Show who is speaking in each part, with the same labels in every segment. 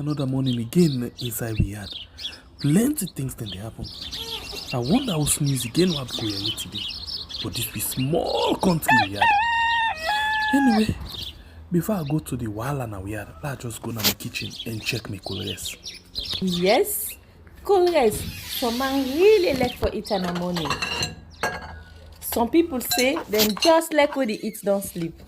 Speaker 1: Another morning again inside we had plenty things then they happen. I wonder how sneeze again what go here today. But this be small country we had. Anyway, before I go to the wahala we had, let's just go to my kitchen and check my colors.
Speaker 2: Yes, colors. Some man really like for eat in the morning. Some people say them just like when they eat don't sleep.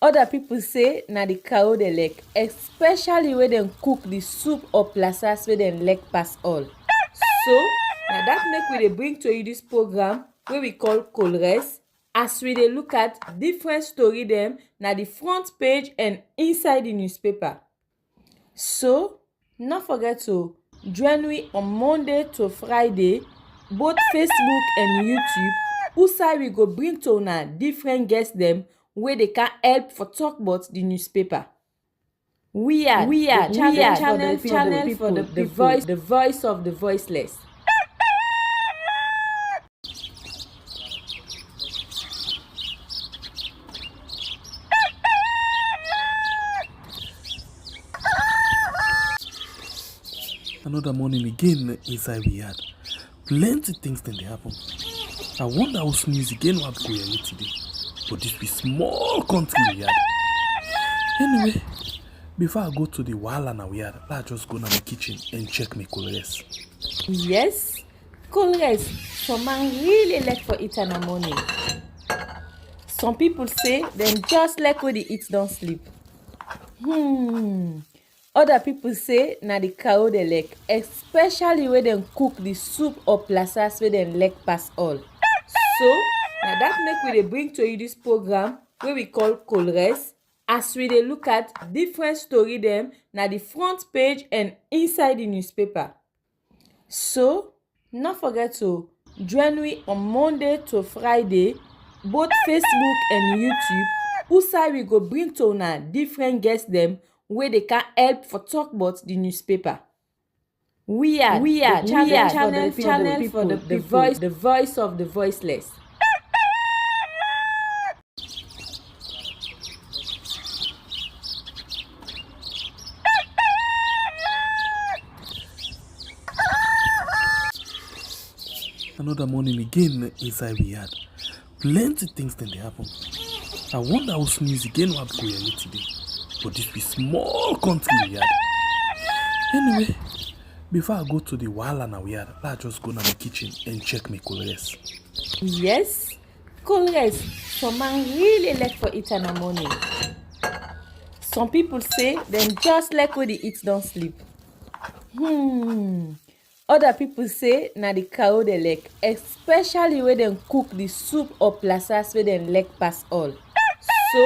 Speaker 2: Other people say na the cow they like, especially when they cook the soup or plasas where they like pass all. So now that make we dey bring to you this program where we call colors, as we dey look at different story them na the front page and inside the newspaper. So not forget to join me on Monday to Friday, both Facebook and YouTube. Usai we go bring to una different guests them where they can help for talk about the newspaper. We are channel for the voice of the voiceless.
Speaker 1: Another morning again inside we had plenty things then they happen. I wonder how sneeze again what go here today. But this be small country we had. Anyway, before I go to the wahala we had, let's just go to my kitchen and check my colors.
Speaker 2: Yes, colors. Some man really like for eat in the morning. Some people say them just like when they eat don't sleep. Other people say na the cow they like, especially when they cook the soup or plasas where they like pass all. So now that make we dey bring to you this program where we call colors, as we dey look at different story them na the front page and inside the newspaper. So not forget to join me on Monday to Friday, both Facebook and YouTube. Usai we go bring to una different guests them where they can help for talk about the newspaper. We are channel for the voice of the voiceless.
Speaker 1: Another morning again inside we had plenty things then they happen. I wonder how sneeze again what go here today. But this be small country we had. Anyway, before I go to the wahala we had, let's just go to my kitchen and check my colors.
Speaker 2: Yes, colors. Some man really like for eat in the morning. Some people say them just like when they eat don't sleep. Other people say na the cow they like, especially when they cook the soup or plasas where they like pass all. So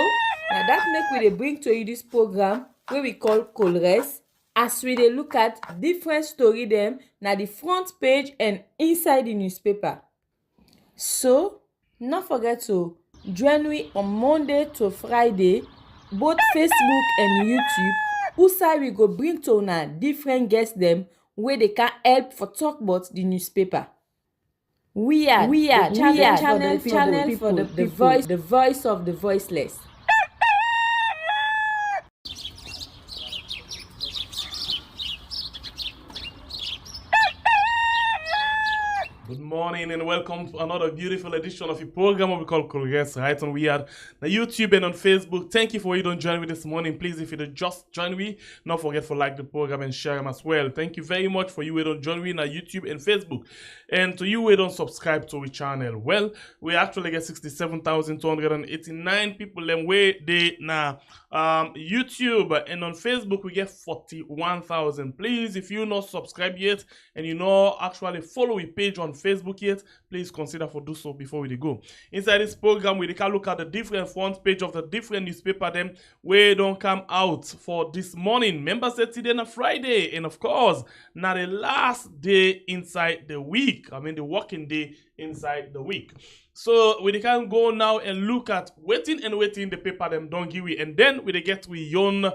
Speaker 2: now that make we dey bring to you this program where we call colors, as we dey look at different story them na the front page and inside the newspaper. So not forget to join me on Monday to Friday, both Facebook and YouTube. Usai we go bring to una different guests them where they can help for talk about the newspaper. We are channel for the voice of the voiceless.
Speaker 3: Good morning and welcome to another beautiful edition of your program we call Colors, right on we are on YouTube and on Facebook. Thank you for you don't join me this morning. Please, if you don't just join me, not forget to like the program and share them as well. Thank you very much for you who don't join me on YouTube and Facebook. And to you who don't subscribe to our channel. Well, we actually get 67,289 people them way they now YouTube, and on Facebook we get 41,000. Please, if you not subscribe yet and you not actually follow a page on Facebook yet, please consider for do so before we go. Inside this program we can look at the different front page of the different newspaper them where don't come out for this morning. Remember said today na Friday, and of course now the last day inside the week. I mean the working day inside the week. So we can go now and look at waiting the paper them don't give we, and then we get we own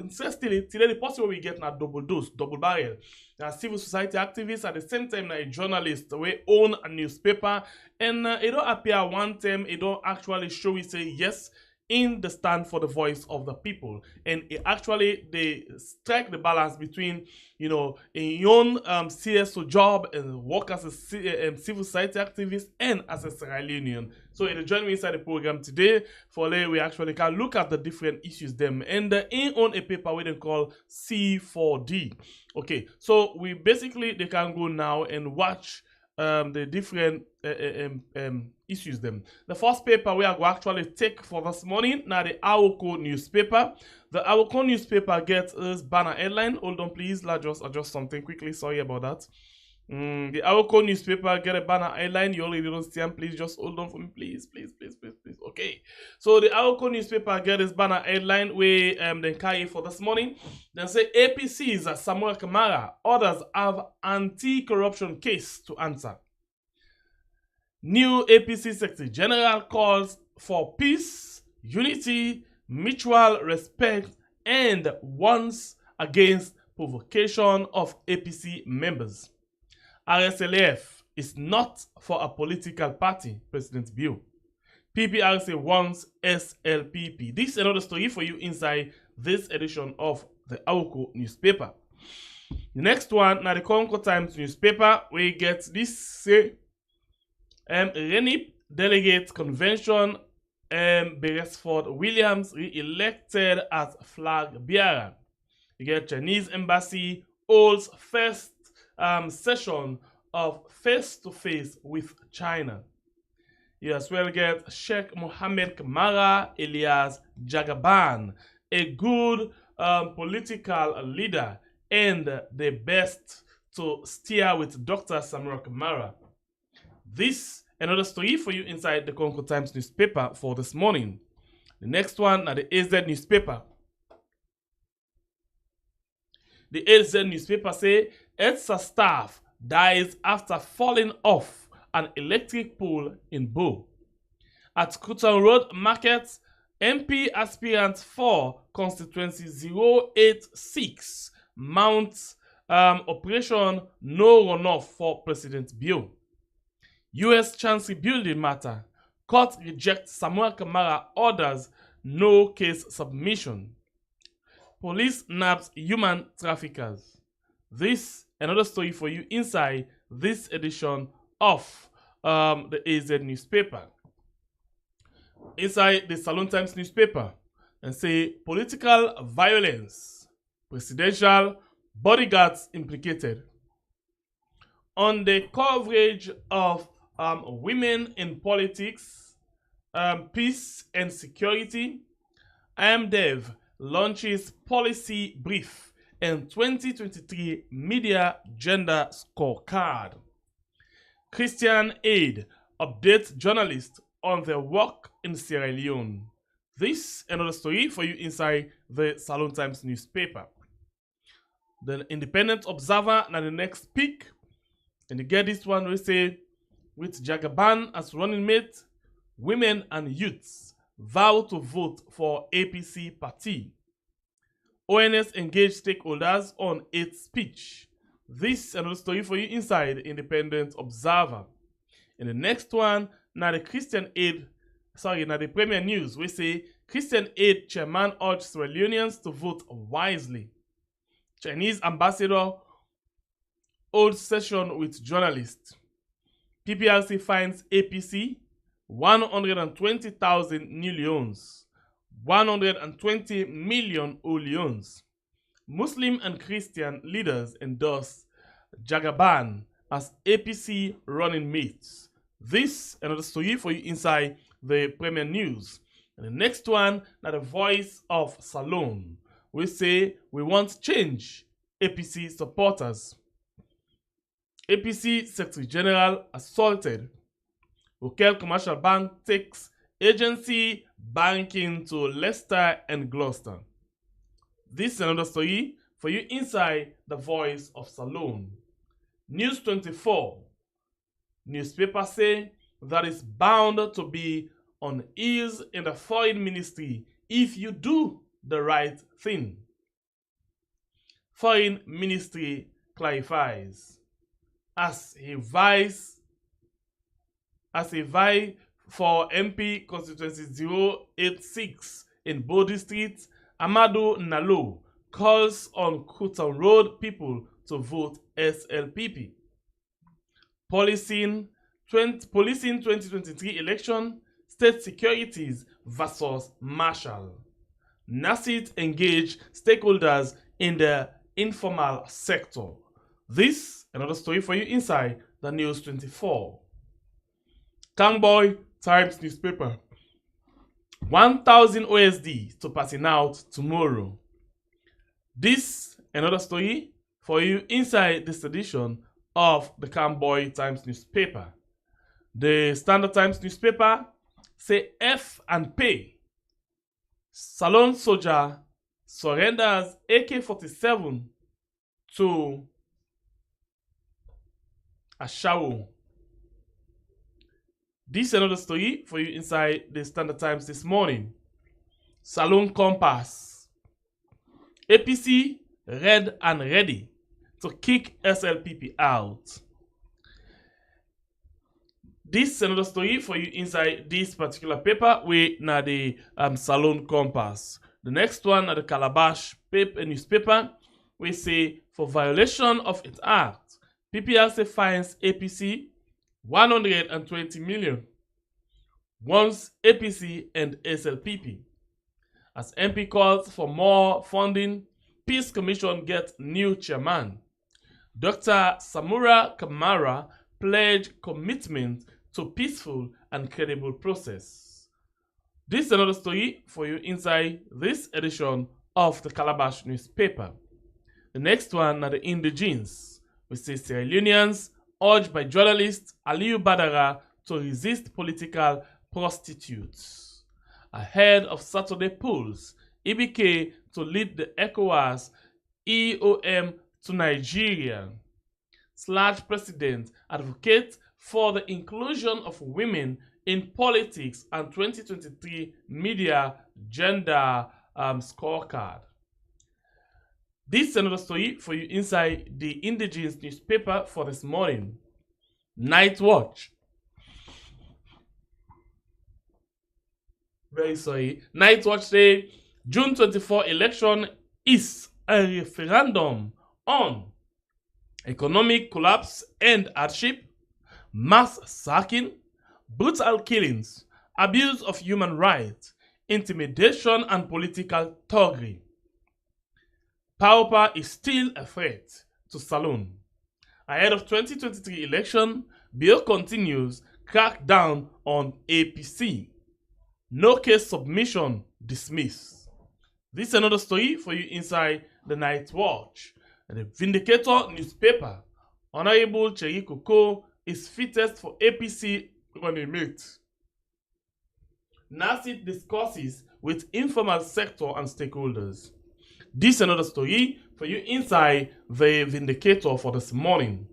Speaker 3: interestingly today the possible we get na double dose, double barrel. Now civil society activists at the same time na a journalist we own a newspaper, and it don't appear one time it don't actually show we say yes in the stand for the voice of the people, and they strike the balance between a young CSO job and work as a civil society activist and as a Sierra Leonean. So in the join me inside the program today, for we actually can look at the different issues them, and in on a paper we then call C4D. Okay, so we basically they can go now and watch the different issues them. The first paper we are going to actually take for this morning now the Awoko newspaper. The Awoko newspaper gets this banner headline. Hold on please, let's just adjust something quickly, sorry about that. The Awoko newspaper get a banner headline. You already understand. Please just hold on for me, please. Okay. So the Awoko newspaper get this banner headline we then carry for this morning. Then say APC's Samuel Kamara, others have anti-corruption case to answer. New APC Secretary General calls for peace, unity, mutual respect, and warns against provocation of APC members. RSLF is not for a political party, President Bio. Pprc wants SLPP. This is another story for you inside this edition of the Awoko newspaper. The next one, now the Congo Times newspaper, we get this say, RENIP Delegate Convention, Beresford Williams re-elected as flag bearer. You get Chinese embassy holds first session of face-to-face with China. You as well get Sheikh Mohammed Kamara Elias Jagaban, a good political leader and the best to steer with Dr. Samuel Kamara. This another story for you inside the Congo Times newspaper for this morning. The next one at the AZ newspaper. The AZ newspaper say ETSA staff dies after falling off an electric pole in Bo. At Kutan Road Market, MP aspirant for constituency 086 mounts operation no runoff for President Bio. US Chancery Building matter. Court rejects Samuel Kamara orders no case submission. Police nabbed human traffickers. This another story for you inside this edition of the AZ newspaper. Inside the Salon Times newspaper, and say political violence, presidential bodyguards implicated. On the coverage of women in politics, peace and security, IMDev launches policy brief and 2023 media gender scorecard. Christian Aid updates journalists on their work in Sierra Leone. This another story for you inside the Salon Times newspaper. The Independent Observer now the next pick, and you get this one we say with Jagaban as running mate, women and youths vow to vote for APC party. ONS engaged stakeholders on hate speech. This another story for you inside the Independent Observer. And the next one, now the Premier News, we say Christian Aid chairman urged Sierra Leoneans to vote wisely. Chinese ambassador holds session with journalists. PPRC finds APC 120,000 new leones, 120 million leones. Muslim and Christian leaders endorse Jagaban as APC running mates. This another story for you inside the Premier News. And the next one, now the Voice of Salone. We say we want change. APC supporters. APC Secretary General assaulted. Okel Commercial Bank takes agency banking to Leicester and Gloucester. This is another story for you inside the Voice of Salone. News 24. Newspaper say that is bound to be unease in the foreign ministry if you do the right thing. Foreign ministry clarifies. As a vie for MP constituency 086 in Bodi Street, Amadou Nalo calls on Kutan Road people to vote SLPP. Policing 2023 election, state securities versus Marshall. NASIT engage stakeholders in the informal sector. This another story for you inside the News 24. Camboy Times newspaper. 1,000 OSD to passing out tomorrow. This another story for you inside this edition of the Camboy Times newspaper. The Standard Times newspaper say F and pay. Salon soldier surrenders AK-47 to Ashawo. This is another story for you inside the Standard Times this morning. Salon Compass. APC red and ready to kick SLPP out. This is another story for you inside this particular paper with the Salon Compass. The next one at the Calabash newspaper, we say for violation of its act, Pprc fines APC 120 million. Once APC and SLPP. As MP calls for more funding, Peace Commission gets new chairman. Dr. Samura Kamara pledged commitment to peaceful and credible process. This is another story for you inside this edition of the Calabash newspaper. The next one are the Indigenes. We say Sierra Leoneans urged by journalist Aliyu Badara to resist political prostitutes. Ahead of Saturday polls, EBK to lead the ECOWAS EOM to Nigeria. / President advocates for the inclusion of women in politics and 2023 media gender scorecard. This is another story for you inside the Indigenes newspaper for this morning. Night Watch. Night Watch say June 24 election is a referendum on economic collapse and hardship, mass sacking, brutal killings, abuse of human rights, intimidation and political thuggery. Pauper is still a threat to Salon. Ahead of 2023 election, bill continues crackdown on APC. No case submission dismissed. This is another story for you inside the Night Watch. The Vindicator newspaper. Honorable Cheri Koko is fittest for APC running mate. NASIT discusses with informal sector and stakeholders. This is another story for you inside the Vindicator for this morning.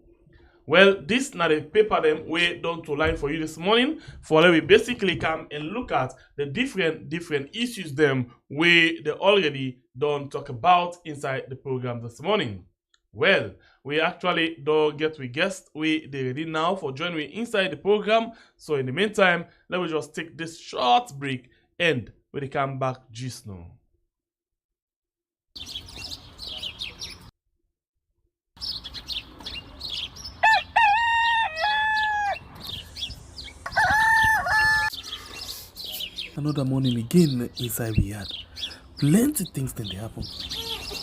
Speaker 3: Well, this na the paper them way down to line for you this morning. For where we basically come and look at the different issues them we they already don't talk about inside the program this morning. Well, we actually don't get we guest we they ready now for joining me inside the program. So in the meantime, let me just take this short break and we come back just now.
Speaker 1: Another morning again inside we had plenty things then they happen.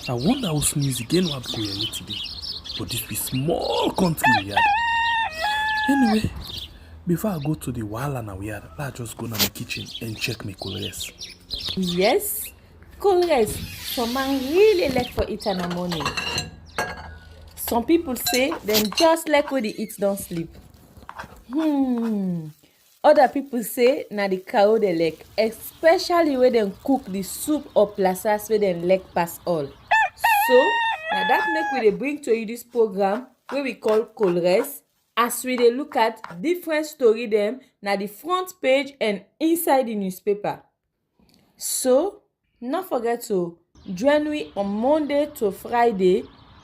Speaker 1: I wonder how news again what go here today. But this be small country we had. Anyway, before I go to the wala now we had, let's just go to my kitchen and check my colors.
Speaker 2: Yes, colors. Some man really like for it in the morning. Some people say them just like when they eat don't sleep. Other people say na the cow they like, especially when they cook the soup or plasas where they like pass all. So now that make we dey bring to you this program where we call Colres, as we dey look at different story them na the front page and inside the newspaper. So not forget to join me on Monday to Friday,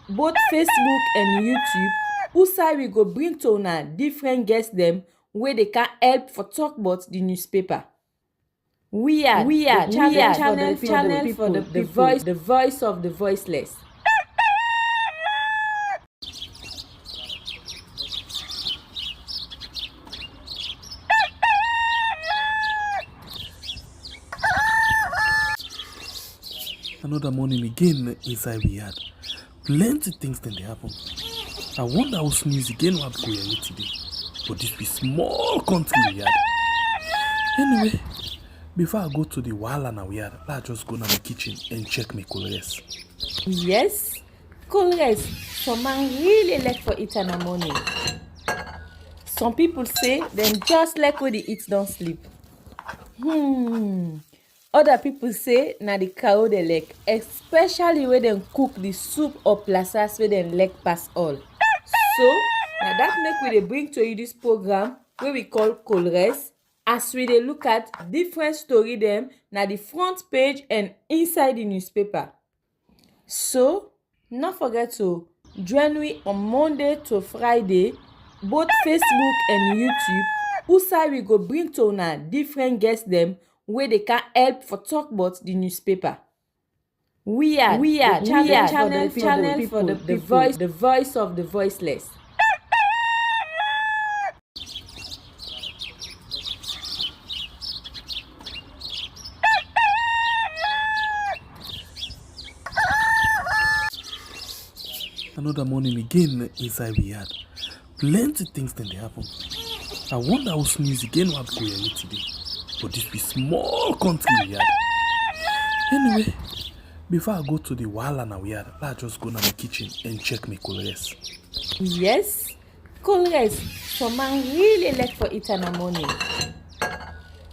Speaker 2: both Facebook and YouTube. Usai we go bring to una different guests them wey dey can help for talk about the newspaper. We are channel for the people, the voice of the voiceless.
Speaker 1: Another morning again inside we had plenty things then they happen. I wonder how news again what go here today. But this be small country we had. Anyway, before I go to the wahala now we had, let's just go to my kitchen and check my colors.
Speaker 2: Yes, colors. Some man really like for eat in the morning. Some people say them just like when they eat don't sleep. Other people say na the cow they like, especially when they cook the soup or plasas where they like pass all. So now that make we dey bring to you this program where we call Colres, as we dey look at different story them na the front page and inside the newspaper. So not forget to join me on Monday to Friday, both Facebook and YouTube. Usai we go bring to una different guests them where they can help for talk about the newspaper. We are channel for the people, the voice of the voiceless.
Speaker 1: Another morning again inside we had plenty things then they happen. I wonder how news again what go here today. But this be small country we had. Anyway, before I go to the wahala now we had, let's just go to my kitchen and check my colors.
Speaker 2: Yes, colors. Some man really like for eat in the morning.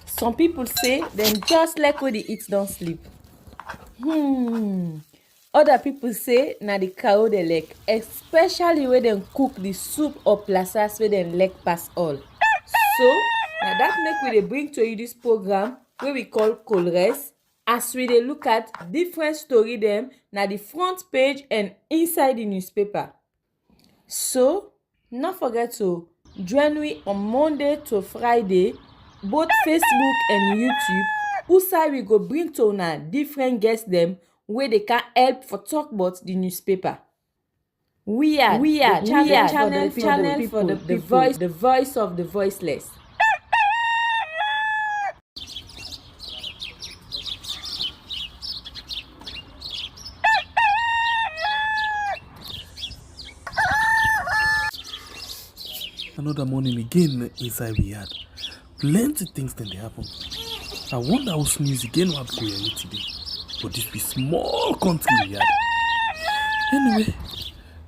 Speaker 2: Some people say them just like when they eat don't sleep. Other people say na the cow they like, especially when they cook the soup or plasas where they like pass all. So now that make we dey bring to you this program where we call Colres, as we dey look at different story them na the front page and inside the newspaper. So not forget to join me on Monday to Friday, both Facebook and YouTube. Usai we go bring to una different guests them where they can help for talk about the newspaper. We are channel for the people, the voice of the voiceless.
Speaker 1: Another morning again inside we had plenty things then they happen. I wonder how news again what go here today. But this be small country we had. Anyway,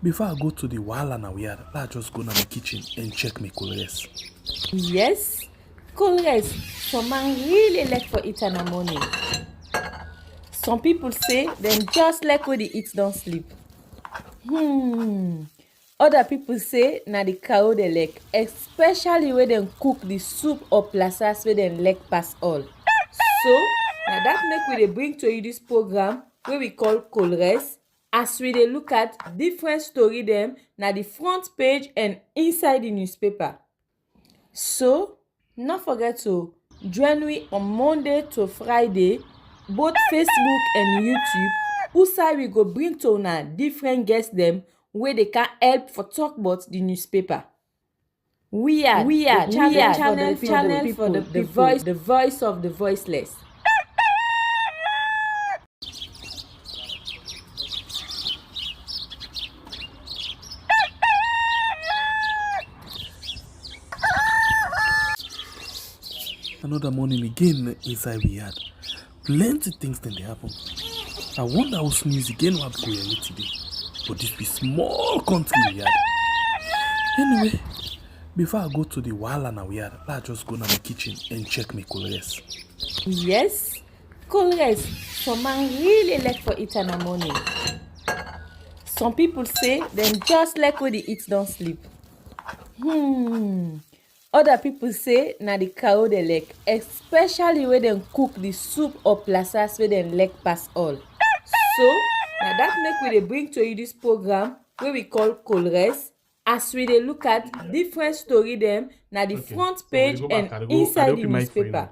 Speaker 1: before I go to the wahala now we had, let's just go to my kitchen and check my colors.
Speaker 2: Yes, colors. Some man really like for eat in the morning. Some people say them just like when they eat don't sleep. Other people say na the cow they like, especially when they cook the soup or plasas where they like pass all. So now that make we dey bring to you this program where we call Colres, as we dey look at different story them na the front page and inside the newspaper. So not forget to join me on Monday to Friday, both Facebook and YouTube. Usai we go bring to una different guests them where they can help for talk about the newspaper. We are channel for the people, the voice of the voiceless.
Speaker 1: Another morning again inside we had plenty things then they happen. I wonder how news again what go here today. But this be small country we had. Anyway, before I go to the wahala now we had, let's just go to my kitchen and check my colors.
Speaker 2: Yes, colors. Some man really like for eat in the morning. Some people say them just like when they eat don't sleep. Other people say na the cow they like, especially when they cook the soup or plasas where they like pass all. So now that make we dey bring to you this program where we call Colres, as we dey look at different story dem na the front
Speaker 3: So we
Speaker 2: page
Speaker 3: go
Speaker 2: and
Speaker 3: back. I
Speaker 2: inside the
Speaker 3: open mic for you
Speaker 2: newspaper.
Speaker 3: now.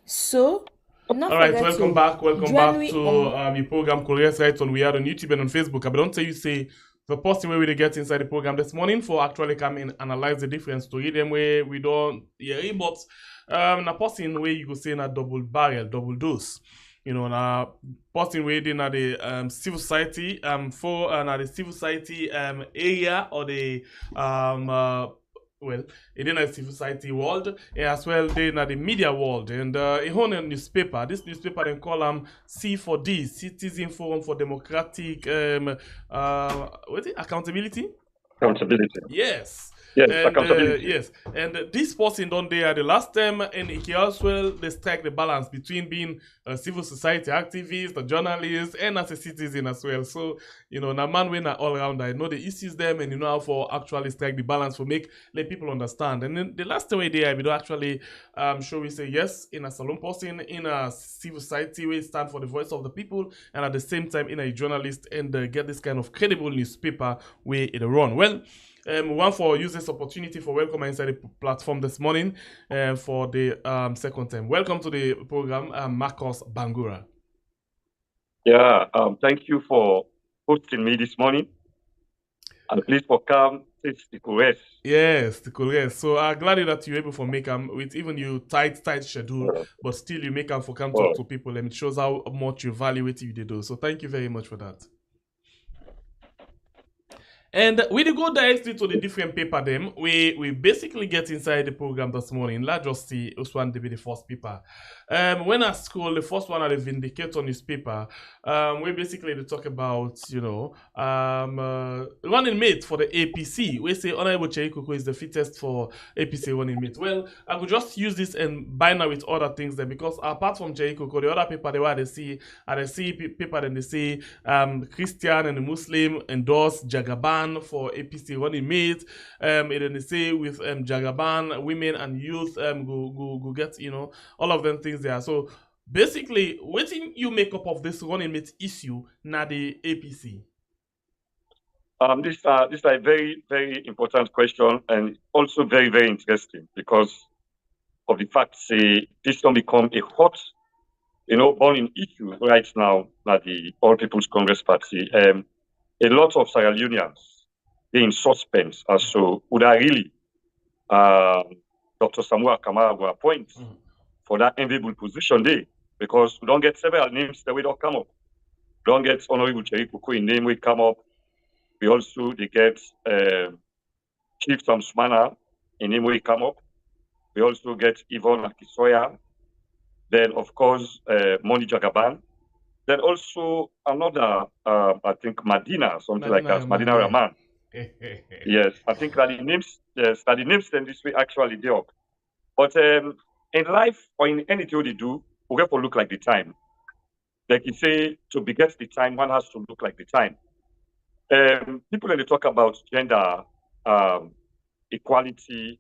Speaker 2: So no
Speaker 3: All right,
Speaker 2: forget
Speaker 3: welcome
Speaker 2: to
Speaker 3: back. Welcome
Speaker 2: join
Speaker 3: back
Speaker 2: we
Speaker 3: to
Speaker 2: on
Speaker 3: the program Korea's Rights on We Are on YouTube and on Facebook. I don't tell you say the posting where we get inside the program this morning for actually come and analyze the different story. Them way we don't but na posting where you go say na double barrel, double dose. You know, na posting where they na the civil society for na the civil society area or the well, in the civil society world, as well in the media world, and in a newspaper. This newspaper then call them C4D, Citizen Forum for Democratic what is it? Accountability. Yes.
Speaker 4: Yes,
Speaker 3: And
Speaker 4: accountability.
Speaker 3: yes, and this person done there the last time, and it can as well they strike the balance between being a civil society activist, a journalist, and as a citizen as well. So you know, na man when all around, I know the issues them, and you know how for actually strike the balance for let people understand. And then the last way there, we don't actually show we say yes in a salon person in a civil society we stand for the voice of the people, and at the same time in a journalist and get this kind of credible newspaper where it run well. We want for use this opportunity for welcome inside the platform this morning for the second time. Welcome to the program, Marcos Bangura.
Speaker 4: Yeah, thank you for hosting me this morning. And please for come teach the Koreans.
Speaker 3: Yes, the Koreans. So I'm glad that you're able to make them with even your tight schedule, but still you make them for come talk to people, and it shows how much you value what you do. So thank you very much for that. And we go directly to the different paper them. We basically get inside the program this morning. Let's just see which one to be the first paper. When I scroll, the first one are the Vindicator newspaper. We basically they talk about, you know, running mate for the APC. We say Honorable Cherikoko is the fittest for APC running mate. Well, I could just use this and bind with other things there, because apart from Cherikoko, the other paper they see paper then they say Christian and the Muslim endorse Jagaban for APC running mate. And then they say with Jagaban, women and youth go get, you know, all of them things there. So basically, what do you make up of this running mate issue na the APC?
Speaker 4: This is a very, very important question, and also very, very interesting because of the fact say this can become a hot, you know, burning issue right now at the All People's Congress Party. A lot of Sierra Leoneans in suspense as to would I really Dr. Samuel Kamara go appoint for that enviable position there, because we don't get several names that we don't come up. We don't get Honorable Cherikoko in name we come up. We also they get Chief Samsumana in name we come up. We also get Yvonne Akisoya. Then of course Moni Jagaban. Then also another I think Madina, something like that, Madina Rahman. Yes, I think that the names, yes, that the names then this way actually they up. But in life or in anything they do, we have to look like the time. Like you say, to beget the time, one has to look like the time. People when they talk about gender equality,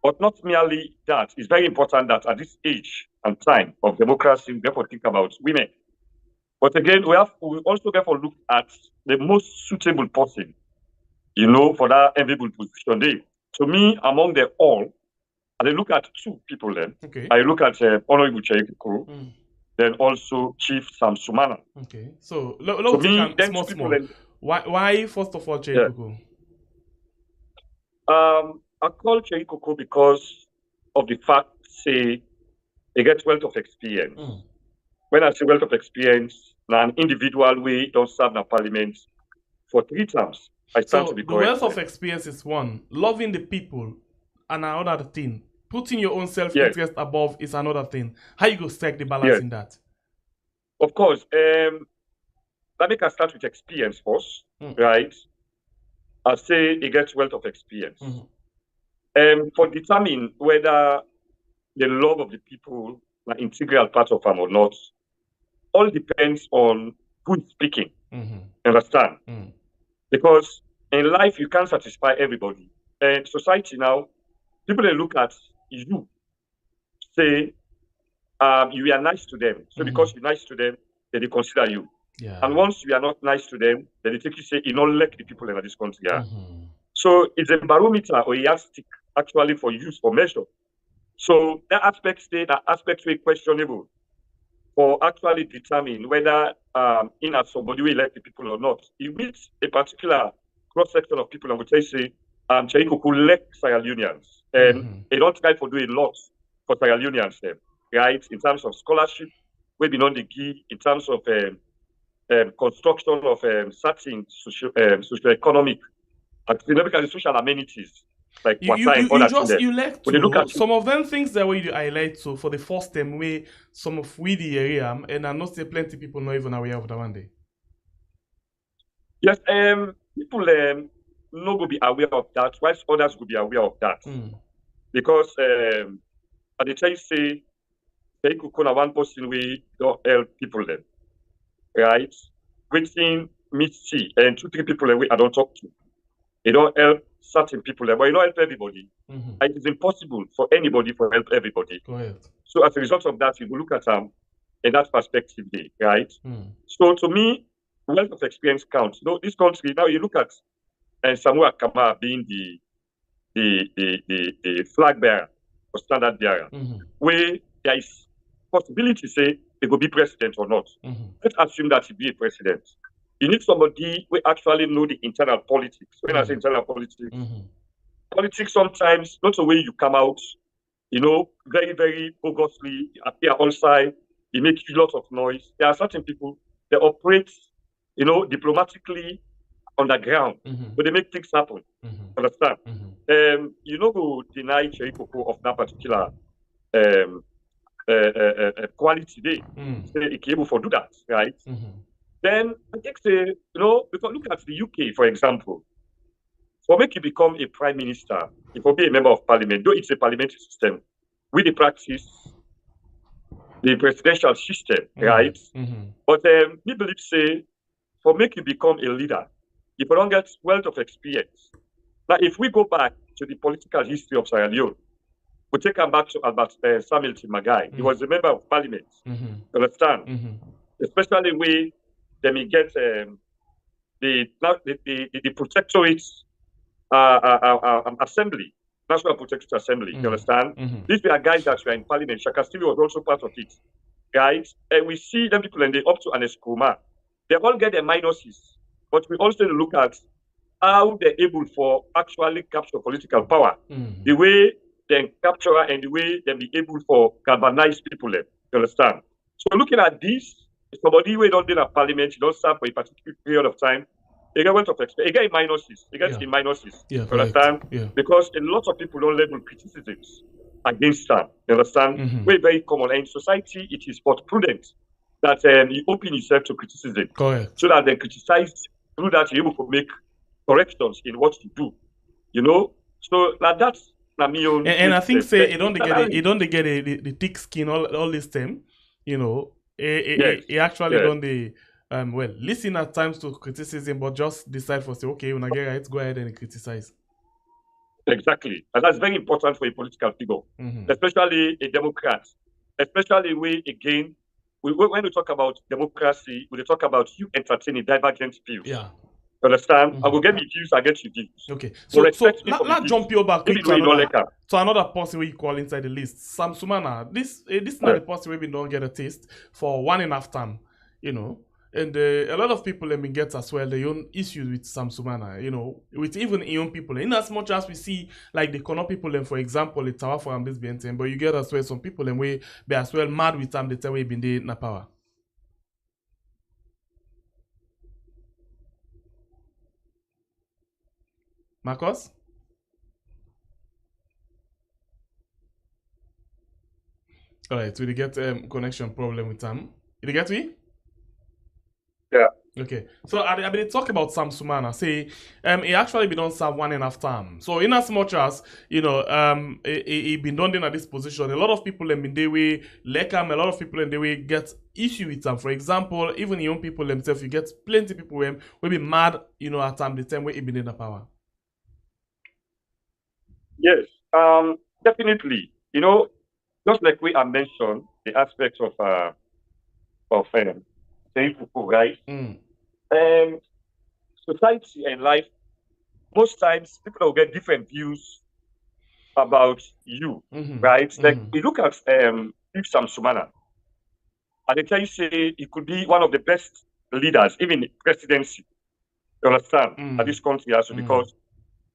Speaker 4: but not merely that. It's very important that at this age and time of democracy, we have to think about women. But again, we also have to look at the most suitable person, you know, for that enviable position there. To me, among them all, I look at two people then.
Speaker 3: Okay.
Speaker 4: I look at Honorable Cherikoko, then also Chief Samsumana.
Speaker 3: Okay. So let's take them small. Then, why first of all Cherikoko?
Speaker 4: I call Cherikoko because of the fact, say, they get wealth of experience. When I say wealth of experience, now an individual way don't serve the parliament for 3 terms. I stand to be correct.
Speaker 3: The wealth of experience is one. Loving the people, and another thing. Putting your own self-interest above is another thing. How you go strike the balance in that?
Speaker 4: Of course. Let me start with experience first, right? I say it gets wealth of experience. For determine whether the love of the people are integral part of them or not, all depends on who is speaking. Understand? Because in life you can't satisfy everybody. And society now, people they look at you, say you are nice to them. So because you're nice to them, they consider you.
Speaker 3: Yeah.
Speaker 4: And once you are not nice to them, then they take you say, you don't like the people in this country. Yeah? So it's a barometer or a yardstick actually for use for measure. So that aspect very questionable for actually determine whether in as somebody will elect the people or not. It meets a particular cross section of people, and would say, Chaiko could elect Sierra Leoneans, and they don't try to do a lot for Sierra Leoneans, right? In terms of scholarship, we be on the key in terms of construction of certain socio-economic and significant social amenities like water and other things.
Speaker 3: You like
Speaker 4: When they look
Speaker 3: to
Speaker 4: at
Speaker 3: some of them things that way you highlight so for the first time way some of we the area and I know say plenty people not even aware of that one day.
Speaker 4: Yes, people no go be aware of that, whilst others will be aware of that. Because I dey tell you say they could call one person we don't help people them, right? Waiting meet see and 2-3 people that we I don't talk to. They don't help certain people them, but you don't help everybody. And it is impossible for anybody to help everybody.
Speaker 3: Go ahead.
Speaker 4: So as a result of that, you will look at in that perspective, right? So to me, wealth of experience counts. You know, this country now you look at Samuel Kama being the flag bearer or standard bearer, where there is possibility say he will be president or not. Let's assume that he be a president. You need somebody who actually know the internal politics. When I say internal politics, politics sometimes not the way you come out, you know, very, very bogusly, you appear on side, you make a lot of noise. There are certain people that operate, you know, diplomatically on the ground, but they make things happen. Understand? You know who deny Cherry Coco of that particular quality day. Say he able to do that, right? Then I think say, you know, because look at the UK, for example. For make you become a prime minister, if you be a member of parliament, though it's a parliamentary system, we the practice the presidential system, right? But we believe say for make you become a leader, if you don't get wealth of experience. Now, if we go back to the political history of Sierra Leone, we take them back to Albert Samuel Magai. He was a member of parliament. You understand? Especially where then we get the protectorate assembly, National Protectorate Assembly. You understand? These were guys that were in parliament. Shaka Stevie was also part of it. Guys, and we see them people and they up to an escuma. They all get their minuses, but we also look at how they're able for actually capture political power. The way they capture and the way they be able for galvanize people. You understand? So looking at this, somebody who don't do a parliament, you don't serve for a particular period of time. They get wealth of experience. They get minuses. They get in minuses.
Speaker 3: Yeah,
Speaker 4: you understand?
Speaker 3: Yeah.
Speaker 4: Because a lot of people don't level criticisms against them. You understand? Very, very common. And in society, it is but prudent that you open yourself to criticism.
Speaker 3: Correct.
Speaker 4: So that they criticize through that you're able to make corrections in what you do. You know? So like that's my own.
Speaker 3: And I think say it don't get the thick skin all this time, you know. It actually don't they well listen at times to criticism, but just decide for say okay when I get right, go ahead and criticize.
Speaker 4: Exactly, and that's very important for a political figure, especially a Democrat, especially when we talk about democracy, we talk about you entertaining divergent views.
Speaker 3: Yeah.
Speaker 4: Understand? I will get the views, I get your views.
Speaker 3: Okay. So let's jump you back quick to another person we call inside the list. Sam Sumana. This is not the person we don't get a taste for 1.5 time, you know. And a lot of people have been get as well their own issues with Sam Sumana, you know, with even young people. In as much as we see like the Kono people, and for example, the Tower for this BNT, but you get as well some people and we be as well mad with them the time we been there in power. Marcos? Alright, so we get connection problem with Sam. Did you get me?
Speaker 4: Yeah.
Speaker 3: Okay. So I been talk about Sam Sumana. Say he actually been on serve 1.5 time. So in as much as you know he been done in at this position, a lot of people in the way like him, a lot of people in the way get issue with him. For example, even young people themselves, you get plenty of people will be mad, you know, at the time where he been in the power.
Speaker 4: Yes, definitely. You know, just like we have mentioned, the aspects of right? Society and life, most times people will get different views about you, right? Like you look at Sam Sumana, and they tell you say he could be one of the best leaders, even in presidency. You understand? At this country also, because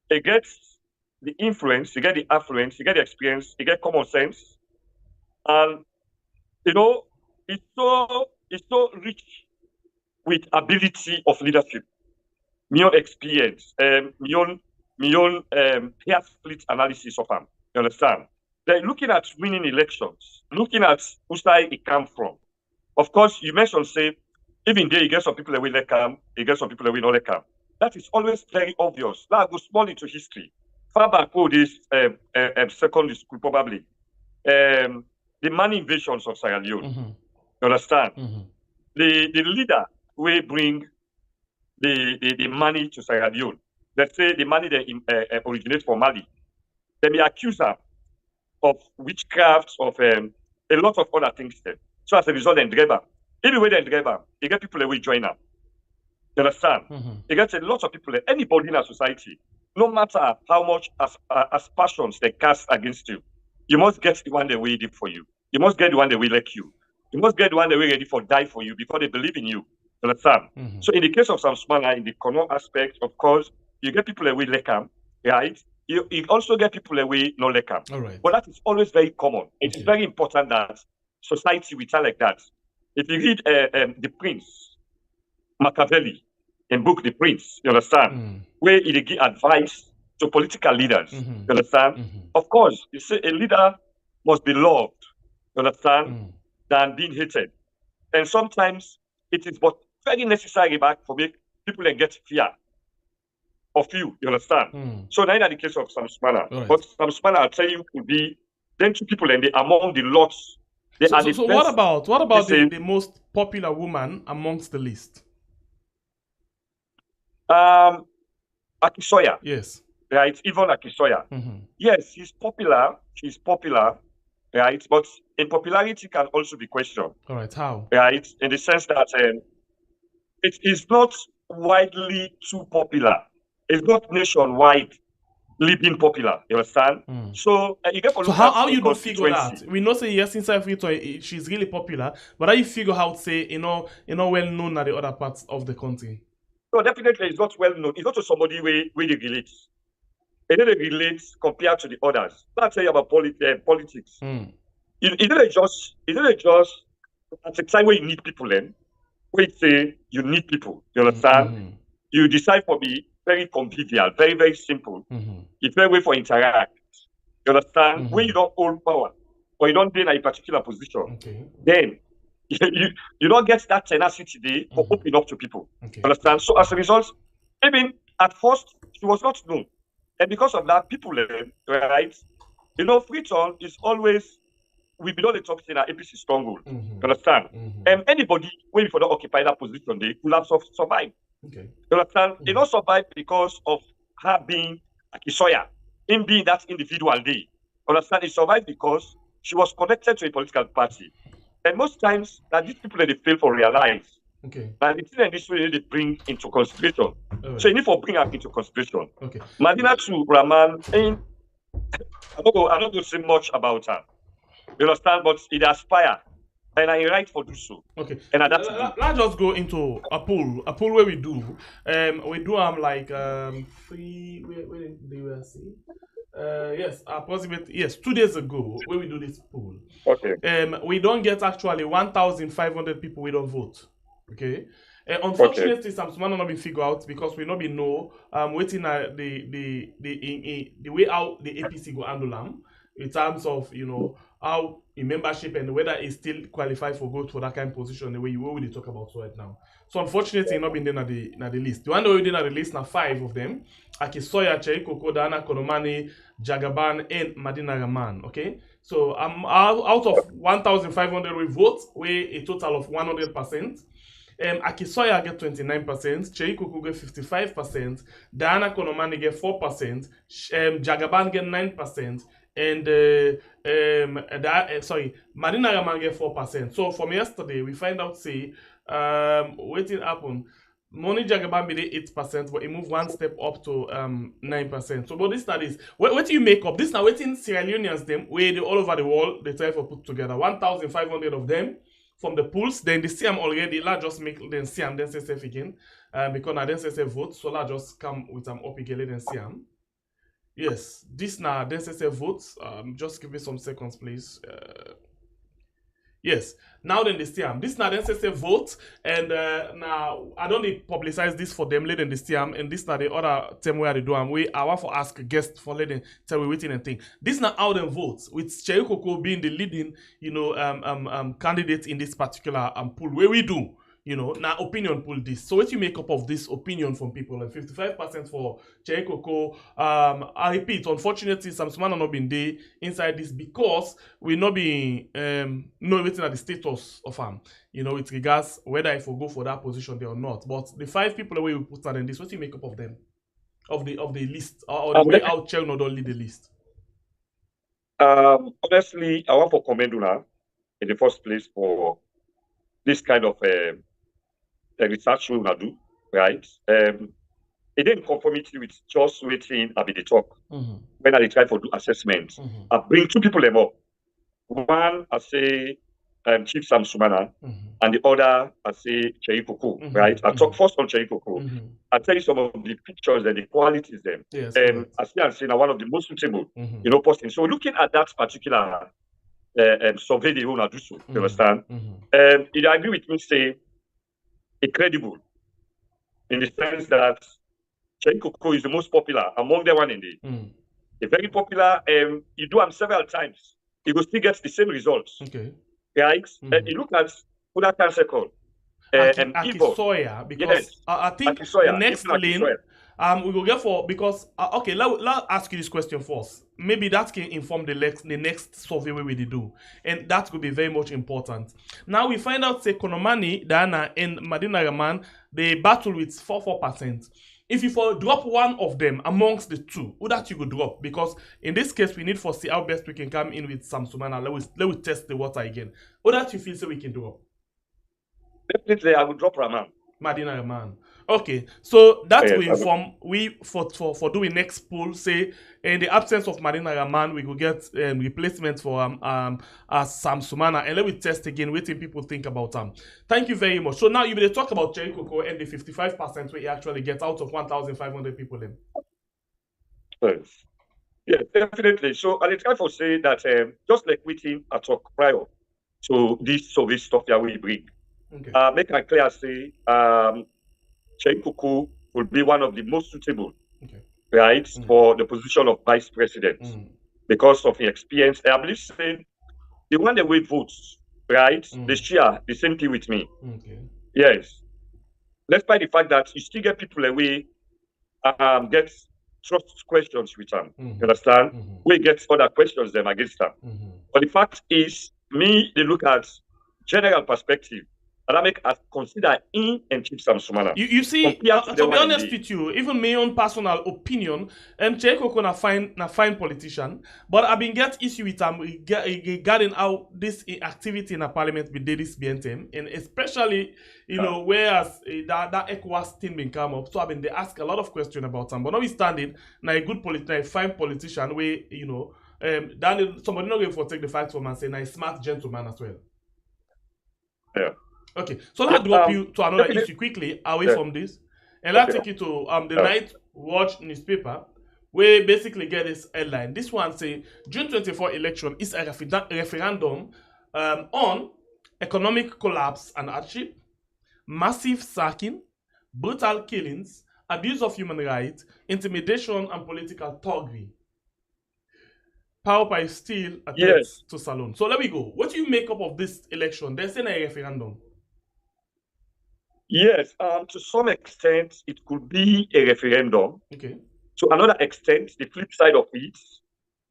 Speaker 4: he gets the influence, you get the affluence, you get the experience, you get common sense, and you know, it's so rich with ability of leadership, my own experience, my own hair split analysis of them. You understand? They're looking at winning elections, looking at who side it come from. Of course, you mentioned say, even there you get some people that will let come, you get some people that will not let come. That is always very obvious. Now go small into history. Far back all this secondary school probably. The money invasions of Sierra Leone. You understand? The leader will bring the money to Sierra Leone. Let's say the money that originates from Mali. They may accuse her of witchcraft, of a lot of other things there. So as a result, then driver, even when they driver, you get people that will join up. You understand? You get a lot of people, anybody in a society, no matter how much as passions they cast against you, you must get the one that will for you. You must get the one that will like you. You must get the one that will ready for die for you because they believe in you. You understand? So in the case of Sam Sumana, in the economic aspect, of course, you get people that will like him, right? You also get people that will not like him.
Speaker 3: All right.
Speaker 4: But that is always very common. It is very important that society will tell like that. If you read The Prince, Machiavelli, in book The Prince, you understand, where he give advice to political leaders, you understand? Of course, you say a leader must be loved, you understand, than being hated. And sometimes it is but very necessary back for make people and get fear of you, you understand? So now in the case of Sam Sumana, but Sam Sumana, I'll tell you, could be then two people and they among the lots.
Speaker 3: So what about the most popular woman amongst the list?
Speaker 4: Akisoya.
Speaker 3: Yes.
Speaker 4: Right, even Akisoya. Yes, she's popular, right? But in popularity can also be questioned.
Speaker 3: All right, how?
Speaker 4: Right, in the sense that it is not widely too popular. It's not nationwide being popular. You understand? So you get
Speaker 3: so how you do figure that? We know say yes, inside she's really popular, but how you figure out say well known at the other parts of the country?
Speaker 4: No, definitely it's not well known. It's not to somebody where they relate. They don't relate compared to the others. Let's say about politics. It didn't just at the time where you need people then, where you say you need people. You understand? You decide for me very convivial, very, very simple. It's very way for interact. You understand? When you don't hold power or you don't be in a particular position, then you don't get that tenacity there for opening up to people. You understand? So as a result, even at first she was not known. And because of that, people learn, right? You know, Freetown is always we be not the talk in our APC stronghold. You understand? And anybody when for not occupy that position, they could have survived. You understand? They don't survive because of her being Akisoya, him being that individual day. You understand? They survived because she was connected to a political party. And most times that these people that they fail for realize. And the thing that this way they bring into consideration. So you need to bring her into consideration. Madina to Rahman, I don't go to say much about her. You understand? But it aspire. And I right for do so. And
Speaker 3: let's just go into a pool where we do like 3 where did you see? Yes, approximately 2 days ago where we do this poll. We don't get actually 1,500 people we don't vote. Unfortunately, Sam Sumana not be figured out because we not be know waiting the way out the APC go handle them in terms of how in membership and whether it still qualified for go to that kind of position the way we talk about right now. So unfortunately, not been there na the list. The one that we did na the list na 5 of them: Akisoya, Cherikoko, Dana Konomani, Jagaban, and Madina Rahman. So out of 1,500 we vote, we a total of 100%. Akisoya get 29%, Cherikoko get 55%, Diana Konomani get 4%, Jagaban get 9%, and Marina Raman get 4%. So from yesterday, we find out say waiting happen. Money Jagaban be 8%, but it moved one step up to 9%. So, but this is what do you make up? This now waiting Sierra Leoneans them where they all over the world they try to put together 1,500 of them from the pools. Then they see them already. La just make then see them then say safe again. Because I then say vote, so la just come with them up again then see them. Yes, this now then say votes. Just give me some seconds, please. Yes, now then they see them. This now then say vote, and now I don't need publicize this for them. Let them see them, and this now the other time where they do them. We I want to ask a guest for let them tell we waiting and thing. This now how them vote with Cherry Coco being the leading, candidate in this particular pool where we do. Now opinion pool this. So what you make up of this opinion from people? Like 55% for Cherry Coco. I repeat, unfortunately, some man are not been there inside this because we not being know waiting at the status of with regards whether if we go for that position there or not. But the 5 people away we put in this, what you make up of them? Of the list or the way how Cherry not lead the list?
Speaker 4: Honestly, I want to commend Una in the first place for this kind of research we will do, right? It didn't conformity with just waiting at the talk. When I try to do assessment, I bring 2 people them up. One, I say Chief Sam Sumana, and the other, I say Cherry Coco, right? I talk first on Cherry Coco. I tell you some of the pictures and the qualities them.
Speaker 3: Yes,
Speaker 4: I see and say now one of the most suitable, person. So looking at that particular survey they want to do so, you understand? It agree with me say it's credible in the sense that Cherry Coco is the most popular among the one in the. It's very popular. You do them several times. You will still get the same results.
Speaker 3: Okay.
Speaker 4: Right? You look at Una Cancer Call.
Speaker 3: Akisoya, because I think
Speaker 4: Akisoya,
Speaker 3: the next lane we will get for because okay, let ask you this question first. Maybe that can inform the next survey we will do, and that could be very much important. Now we find out say Konomani, Diana, and Madina Raman they battle with 4%. If you drop one of them amongst the 2, who that you could drop? Because in this case we need for see how best we can come in with Samsumana. Let we test the water again. Who that you feel so we can drop?
Speaker 4: Definitely, I will drop Raman.
Speaker 3: Madina Raman. Okay, so that will inform we for doing next poll. Say in the absence of Madina Raman, we could get replacement for Sam Sumana, and let me test again. Waiting people think about them. Thank you very much. So now you will talk about Cherry Coco and the 55% where you actually get out of 1,500 people. Then.
Speaker 4: Yes. Yeah, definitely. So I try to say that just like waiting I talk prior to this survey stuff that we bring.
Speaker 3: Okay.
Speaker 4: Make it clear say Cherry Coco will be one of the most suitable, right, for the position of vice president because of the experience. I believe saying the one that we votes, right, they share the same thing with me.
Speaker 3: Okay.
Speaker 4: Yes. Despite the fact that you still get people away get trust questions with them. You understand? We get other questions them against them. But the fact is, they look at general perspective. And I make us consider in and Chief Sam Sumana.
Speaker 3: You see, to be honest with you, even my own personal opinion, Cherry Coco na fine politician, but I've been get issue with him regarding how this activity in a parliament with this BNTM, and especially whereas that ECOWAS thing been come up, so I've been they ask a lot of questions about him. But notwithstanding, now a fine politician where somebody not going for take the fact from and say now a smart gentleman as well.
Speaker 4: Yeah.
Speaker 3: Okay, so let's drop you to another issue quickly away from this, and let's take you to the Night Watch newspaper, where basically get this headline. This one say June 24 election is a referendum on economic collapse and hardship, massive sacking, brutal killings, abuse of human rights, intimidation, and political thuggery. Power by steel attempts to saloon. So let me go. What do you make up of this election? There's a referendum.
Speaker 4: Yes, to some extent, it could be a referendum.
Speaker 3: Okay.
Speaker 4: To another extent, the flip side of it,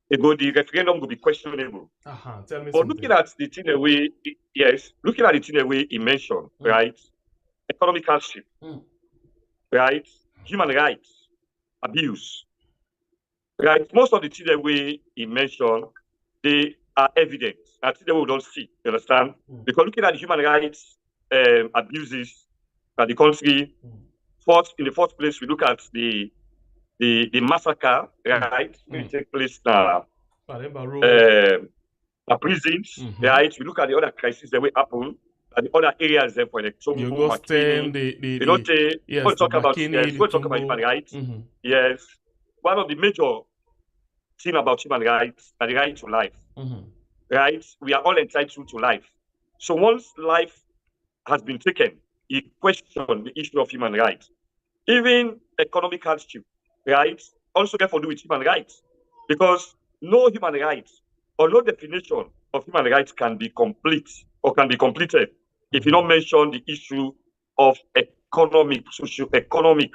Speaker 4: the referendum will be questionable.
Speaker 3: Tell me
Speaker 4: but looking at the thing away, looking at the thing away he mentioned, right? Economic hardship, right? Human rights, abuse, right? Most of the things that we mentioned, they are evident. I think that we don't see, you understand? Because looking at the human rights abuses at the country, in the first place, we look at the massacre, right? Will take place now. Prisons, right? We look at the other crises that will happen at the other areas there for the
Speaker 3: yes,
Speaker 4: talk about human rights. Yes. One of the major thing about human rights are the right to life. Right? We are all entitled to life. So once life has been taken, you question the issue of human rights. Even economic hardship, right? Also therefore do with human rights. Because no human rights or no definition of human rights can be complete or can be completed if you don't mention the issue of economic, socio-economic,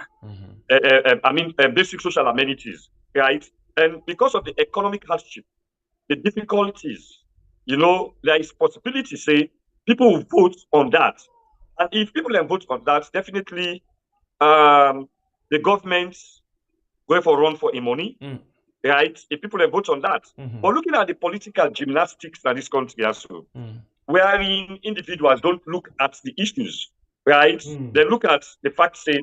Speaker 4: basic social amenities, right? And because of the economic hardship, the difficulties, there is possibility, say, people will vote on that. And if people then vote on that, definitely the government going for run for money, right? If people then vote on that. But looking at the political gymnastics in this country also, wherein individuals don't look at the issues, right? They look at the fact, say,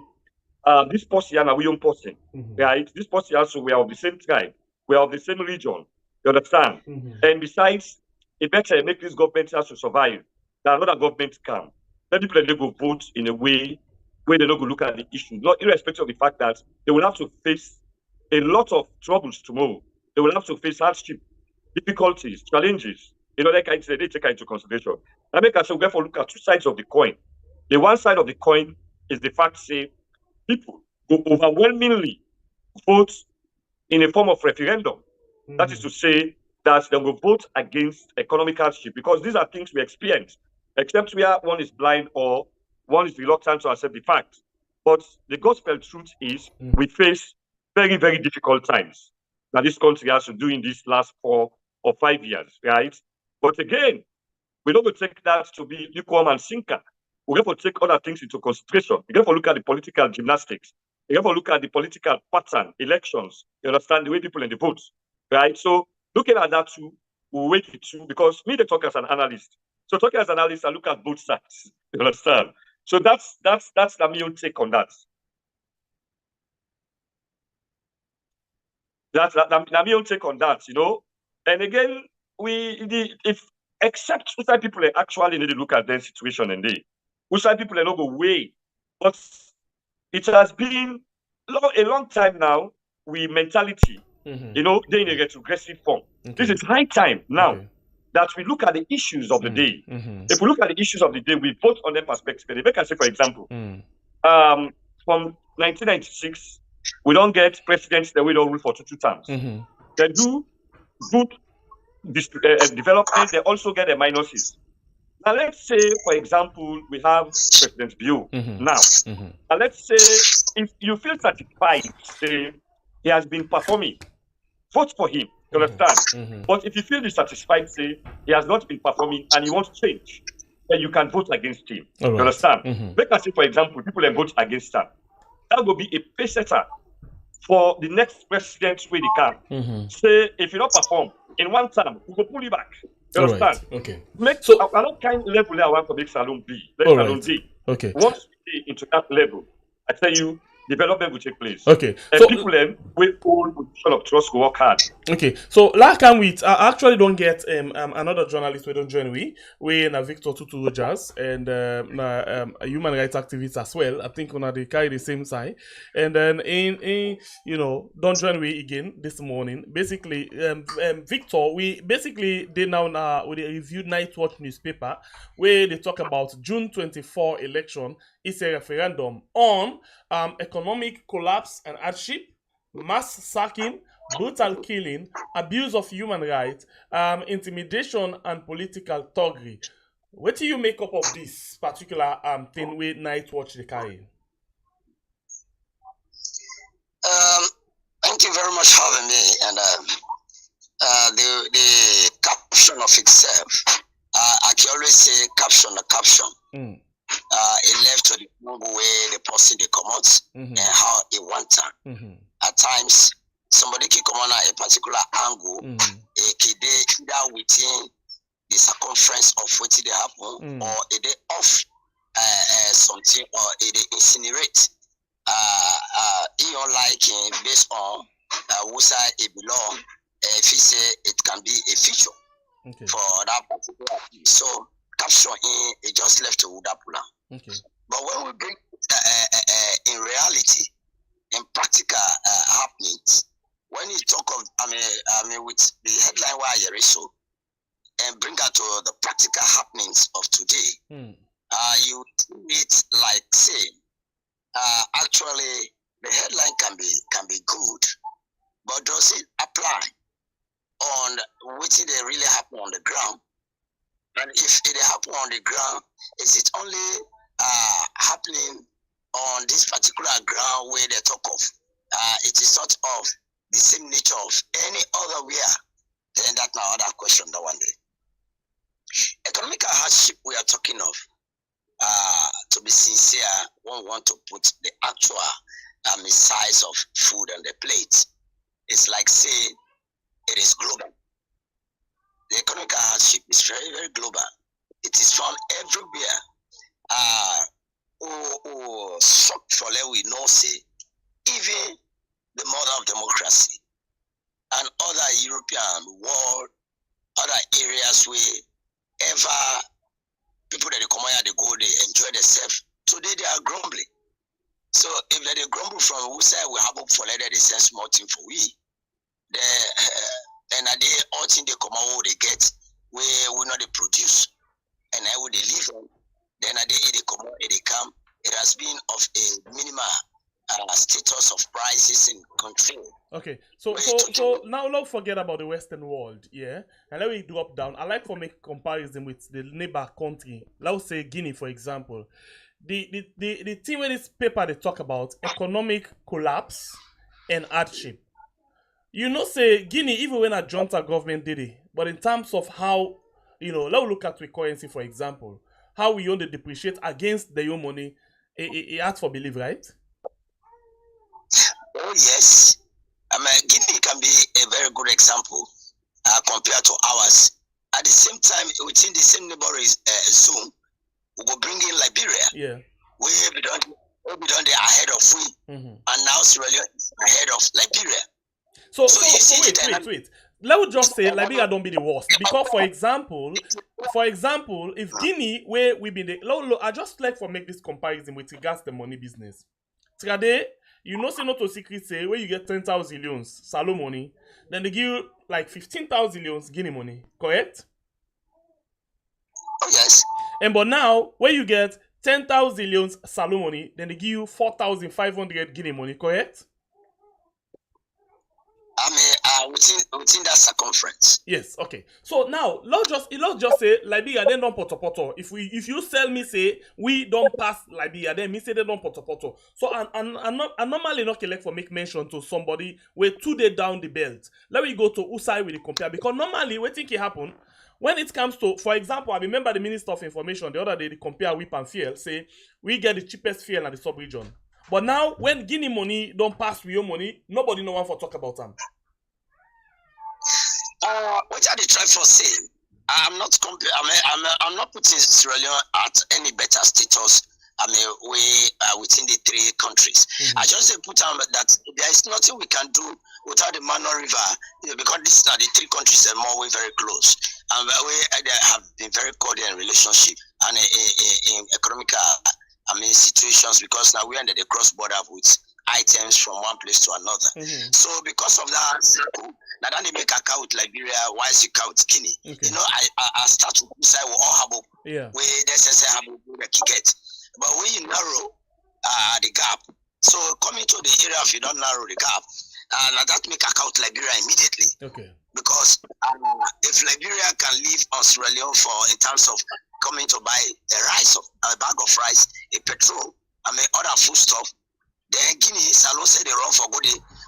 Speaker 4: this person and we own person, right? This person also, we are of the same tribe, we are of the same region, you understand? And besides, it better make this government has to survive than another government come. Let people they go vote in a way where they don't go look at the issue, not irrespective of the fact that they will have to face a lot of troubles tomorrow. They will have to face hardship, difficulties, challenges. That kind of thing, they take into consideration. I make us therefore look at two sides of the coin. The one side of the coin is the fact, say, people go overwhelmingly vote in a form of referendum. That is to say that they will vote against economic hardship because these are things we experience, except where one is blind or one is reluctant to accept the fact. But the gospel truth is we face very, very difficult times that this country has to do in these last 4 or 5 years, right? But again, we don't take that to be lukewarm and sinker. We have to take other things into consideration. We have to look at the political gymnastics. We have to look at the political pattern, elections. You understand the way people in the votes, right? So looking at that too, we'll wait it too, because me, they talk as an analyst. So talking as an analyst, I look at both sides. You understand? So that's the main take on that. That's the main take on that, And again, except outside people actually need to look at their situation and outside people are not go way. But it has been a long time now, we mentality, they're in a retrogressive form. This is high time now that we look at the issues of the day. If we look at the issues of the day, we vote on their perspective. If I can say, for example, from 1996, we don't get presidents that we don't rule for 2 terms. They do good development, they also get the minuses. Now, let's say, for example, we have President Bill now. And let's say, if you feel satisfied, say, he has been performing, vote for him, you understand? But if you feel dissatisfied, say, he has not been performing and you want to change, then you can vote against him, you understand? Make us say, for example, people then vote against him. That will be a pace setter for the next president where they can. Say, if you don't perform in 1 term, we will pull you back. You understand?
Speaker 3: Okay.
Speaker 4: So another kind of level I want to make Salon be. Let Salon be.
Speaker 3: Okay.
Speaker 4: Once we get into that level, I tell you, development will take place.
Speaker 3: Okay.
Speaker 4: And so people then with all position of trust will work hard.
Speaker 3: Okay. So last time we actually don't get another journalist we don't join we na Victor Tutu Rogers and a human rights activist as well. I think they carry the same side. And then in don't join we again this morning. Basically, Victor, we basically they now with a reviewed Night Watch newspaper where they talk about June 24 election is a referendum on economic collapse and hardship, mass sacking, brutal killing, abuse of human rights, intimidation, and political thuggery. What do you make up of this particular thing with Night Watch they carry?
Speaker 5: Thank you very much for having me. And the caption of itself, I can always say caption. It left to the way the person they come out and how it want time. At times, somebody can come on a particular angle, either within the circumference of what they happen, or they off something, or they incinerate. Based on which side it belong, if he say it can be a feature for that particular thing. So caption it just left to Udapula. But when we bring in reality, in practical happenings, when you talk of I mean with the headline why you so and bring out to the practical happenings of today, you it like say actually the headline can be good, but does it apply on what they really happen on the ground? And if it happen on the ground, is it only happening on this particular ground where they talk of? It is sort of the same nature of any other where. Then that's my other question that one day. Economic hardship we are talking of. To be sincere, one want to put the actual size of food on the plate. It's like saying it is global. The economic hardship is very, very global. It is found everywhere. Shock for we know say even the mother of democracy and other European world, other areas where ever people that they come here, they go, they enjoy themselves. Today they are grumbling. So if they grumble from who say we have hope for later, they send small thing for we. And a day all thing they come out, they get where we not they produce, and I would they live on. Then a day they come out, they come. It has been of a minimal status of prices in control.
Speaker 3: Okay, so now let's forget about the Western world, yeah, and let me drop down. I like to make comparison with the neighbor country. Let's say Guinea, for example. The thing where this paper they talk about economic collapse and hardship. You know, say Guinea, even when a junta government did it, but in terms of how, let's look at the currency, for example, how we only depreciate against the own money, it hard for belief, right?
Speaker 5: Oh yes. Guinea can be a very good example compared to ours. At the same time, within the same neighboring zone, we go bring in Liberia.
Speaker 3: Yeah.
Speaker 5: We be done there ahead of we, and now Sierra Leone is ahead of Liberia.
Speaker 3: So wait. Let me just say Liberia don't be the worst, because for example, if Guinea where we been I just like for make this comparison with regards to the money business. Today, say not a secret say where you get 10,000 leons Salo money, then they give you like 15,000 leons Guinea money, correct?
Speaker 5: Oh yes.
Speaker 3: And but now where you get 10,000 leons Salo money, then they give you 4,500 Guinea money, correct?
Speaker 5: Within that circumference.
Speaker 3: Yes, okay. So now let's just say Liberia then don't poto. If you sell me say we don't pass Liberia, then me say they don't poto. So I normally not collect for make mention to somebody where 2 days down the belt. Let me go to Usai with the compare, because normally what think it happen when it comes to, for example, I remember the Minister of Information the other day they compare whip and fuel, say we get the cheapest fuel at the sub-region. But now when Guinea money don't pass Rio money, nobody no one for talk about them.
Speaker 5: What are they trying for saying? I'm not I'm not putting Sierra Leone at any better status. Within the 3 countries. I just put down that there is nothing we can do without the Mano River, because these are the 3 countries that are more very close, and they have been very cordial in relationship and in economic situations, because now we're under the cross border with items from one place to another. So because of that, now that they make a count with Liberia, why is it count Guinea? Okay. I start to say we all have where they say have the get, but when you narrow the gap, so coming to the area if you don't narrow the gap, now that make a count Liberia immediately. Okay. Because if Liberia can live on Sierra Leone in terms of coming to buy a bag of rice, a petrol, other food stuff, then Guinea Salon say they run for good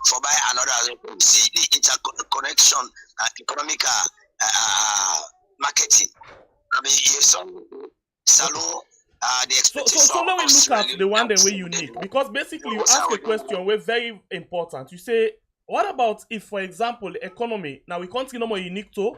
Speaker 5: for buy another. See the interconnection, economic marketing. If some Salon, the expectation.
Speaker 3: So now we look at the one that way unique, because basically you ask a question where very important. You say What about if, for example, the economy, now we can't see no more unique to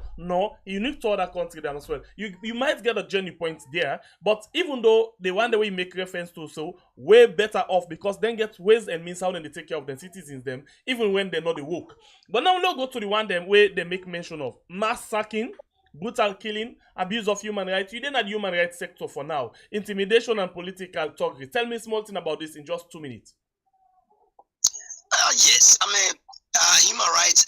Speaker 3: other countries as well. You might get a journey point there, but even though the one the way you make reference to, so way better off because then get ways and means how then they take care of the citizens them, even when they're not the woke. But now let's go to the one them where they make mention of mass sacking, brutal killing, abuse of human rights. You didn't have the human rights sector for now. Intimidation and political talk. Tell me a small thing about this in just 2 minutes.
Speaker 5: Yes, I mean, human rights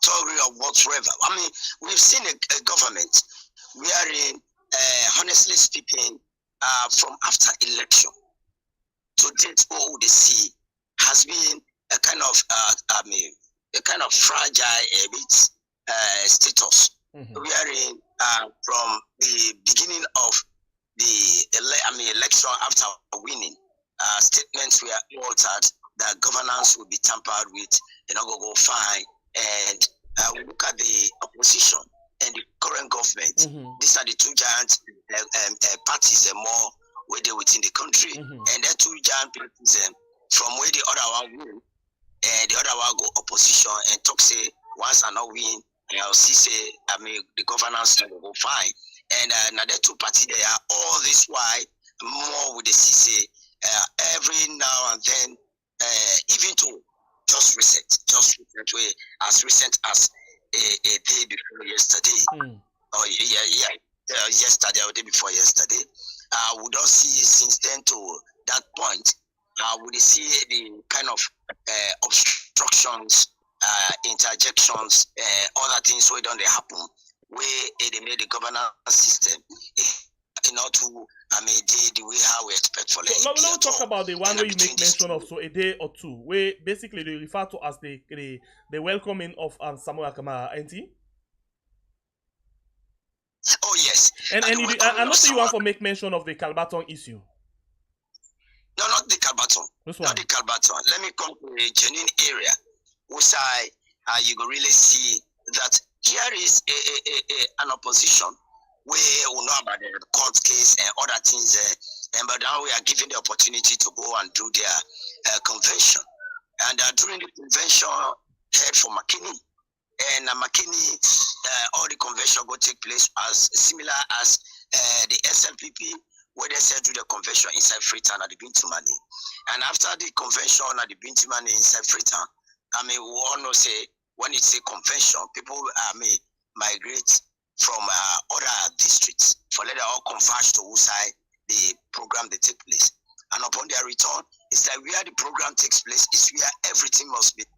Speaker 5: theory or whatsoever. I mean, we've seen a government wherein, honestly speaking, from after election to date, all they see has been a kind of, a kind of fragile status, wherein from the beginning of the election after winning, statements were altered that governance will be tampered with, go fine. And we look at the opposition and the current government. These are the two giant parties more where they within the country. And the two giant parties from where the other one win, and the other one go opposition and talk say once I not win, I'll see say the governance will go fine. And now the two parties they are all this why more with the CC every now and then. Even to just recent way as recent as a day before yesterday, or yesterday or day before yesterday, we don't see since then to that point. We see the kind of obstructions, interjections, other things where don't they happen, where they made the governance system. To the way how we expect for
Speaker 3: so let's talk about the one where you make mention of, so a day or two, where basically they refer to as the welcoming of Samuel Kamara, ain't he?
Speaker 5: Oh yes.
Speaker 3: And not say you want to make mention of the Calbaton issue.
Speaker 5: No, not the Calbaton. Not the Calbaton. Let me come to a genuine area which you can really see that here is an opposition where we know about the court case and other things, but now we are given the opportunity to go and do their convention. And during the convention, head for McKinney, and McKinney, all the convention will take place as similar as the SLPP, where they said do the convention inside Freetown at the Bintumani. And after the convention at the Bintumani inside Freetown, we all know say when it's a convention, people migrate from other districts for let them all converge to Usai, the program they take place. And upon their return, it's like where the program takes place is where everything must be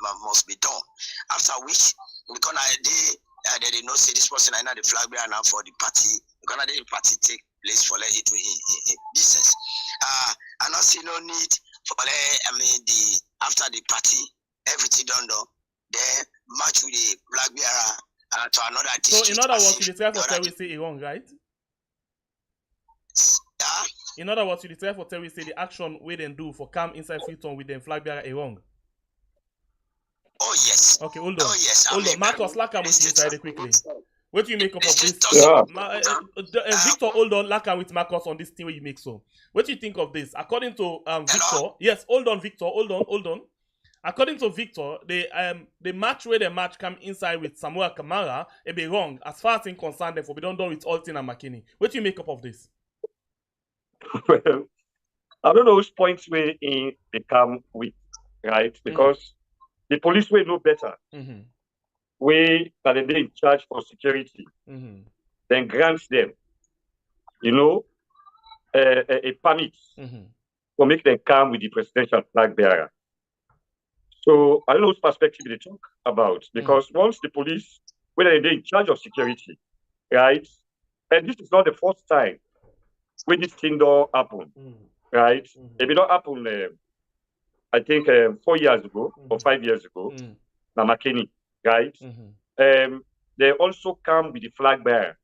Speaker 5: done. After which, they know say this person I know the flag bearer now for the party. Because the party take place for let it do business. And also no need for the after the party, everything done. Then match with the flag bearer. To another district.
Speaker 3: So in other words, you declare for tell we say wrong, right? In other words, you declare for tell we say the action we then do for come inside Freetown with them flag bearer wrong.
Speaker 5: Oh yes.
Speaker 3: Okay, hold on.
Speaker 5: Oh yes.
Speaker 3: Hold on. Marcus, Laka with you inside quickly. What do you make up of this?
Speaker 4: Yeah.
Speaker 3: Victor, hold on, Laka with Marcus on this thing where you make so. What do you think of this? According to Victor, yes, hold on, Victor, hold on. According to Victor, the match where the match come inside with Samuel Kamara, it be wrong as far as I'm concerned. Therefore, we don't do with Alton and McKinney. What do you make up of this?
Speaker 4: Well, I don't know which points way in they come with, right? Because the police will know better. We that they in charge for security, then grants them, a permit to make them come with the presidential flag bearer. So I don't know which perspective they talk about, because once the police, when they're in charge of security, right, and this is not the first time when this thing don't happen, right? It did not happen, I think 4 years ago or 5 years ago, now McKinney, right? They also come with the flag bearer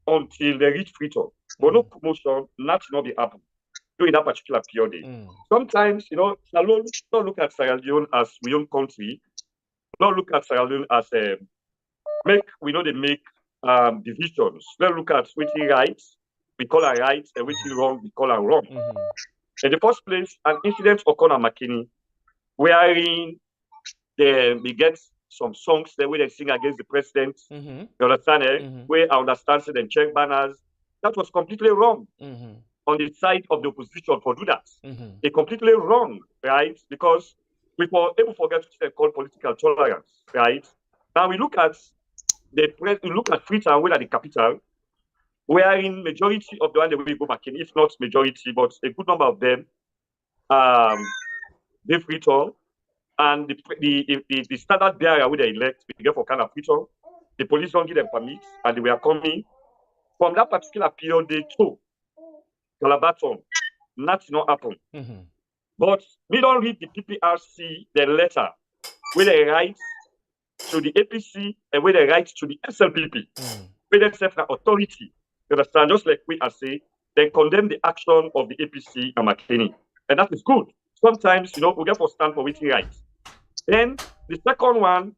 Speaker 4: until they reach Freetown, but no promotion, nothing not be happen during that particular period. Sometimes, Salone, don't look at Sierra Leone as we own country. Don't look at Sierra Leone as they make divisions. Don't look at which right, we call our right, and which wrong, we call our wrong. In the first place, an incident occurred at McKinney, wherein we get some songs that we they sing against the president. You understand? Where I understand and check banners. That was completely wrong on the side of the opposition for do that. It's completely wrong, right? Because we able forget to call political tolerance, right? Now we look at Freetown, where at the capital, wherein majority of the one that we go back in, if not majority, but a good number of them, they Freetown, and the standard bearer where they elect, we get for kind of Freetown, the police don't give them permits, and they were coming from that particular period. They took Calabaton, nothing not happen. But we don't read the PPRC, the letter, where they write to the APC and where they write to the SLPP, where they serve the authority. You understand? Just like we are saying, they condemn the action of the APC and McKinney. And that is good. Sometimes, we get for stand for waiting right. Then the second one,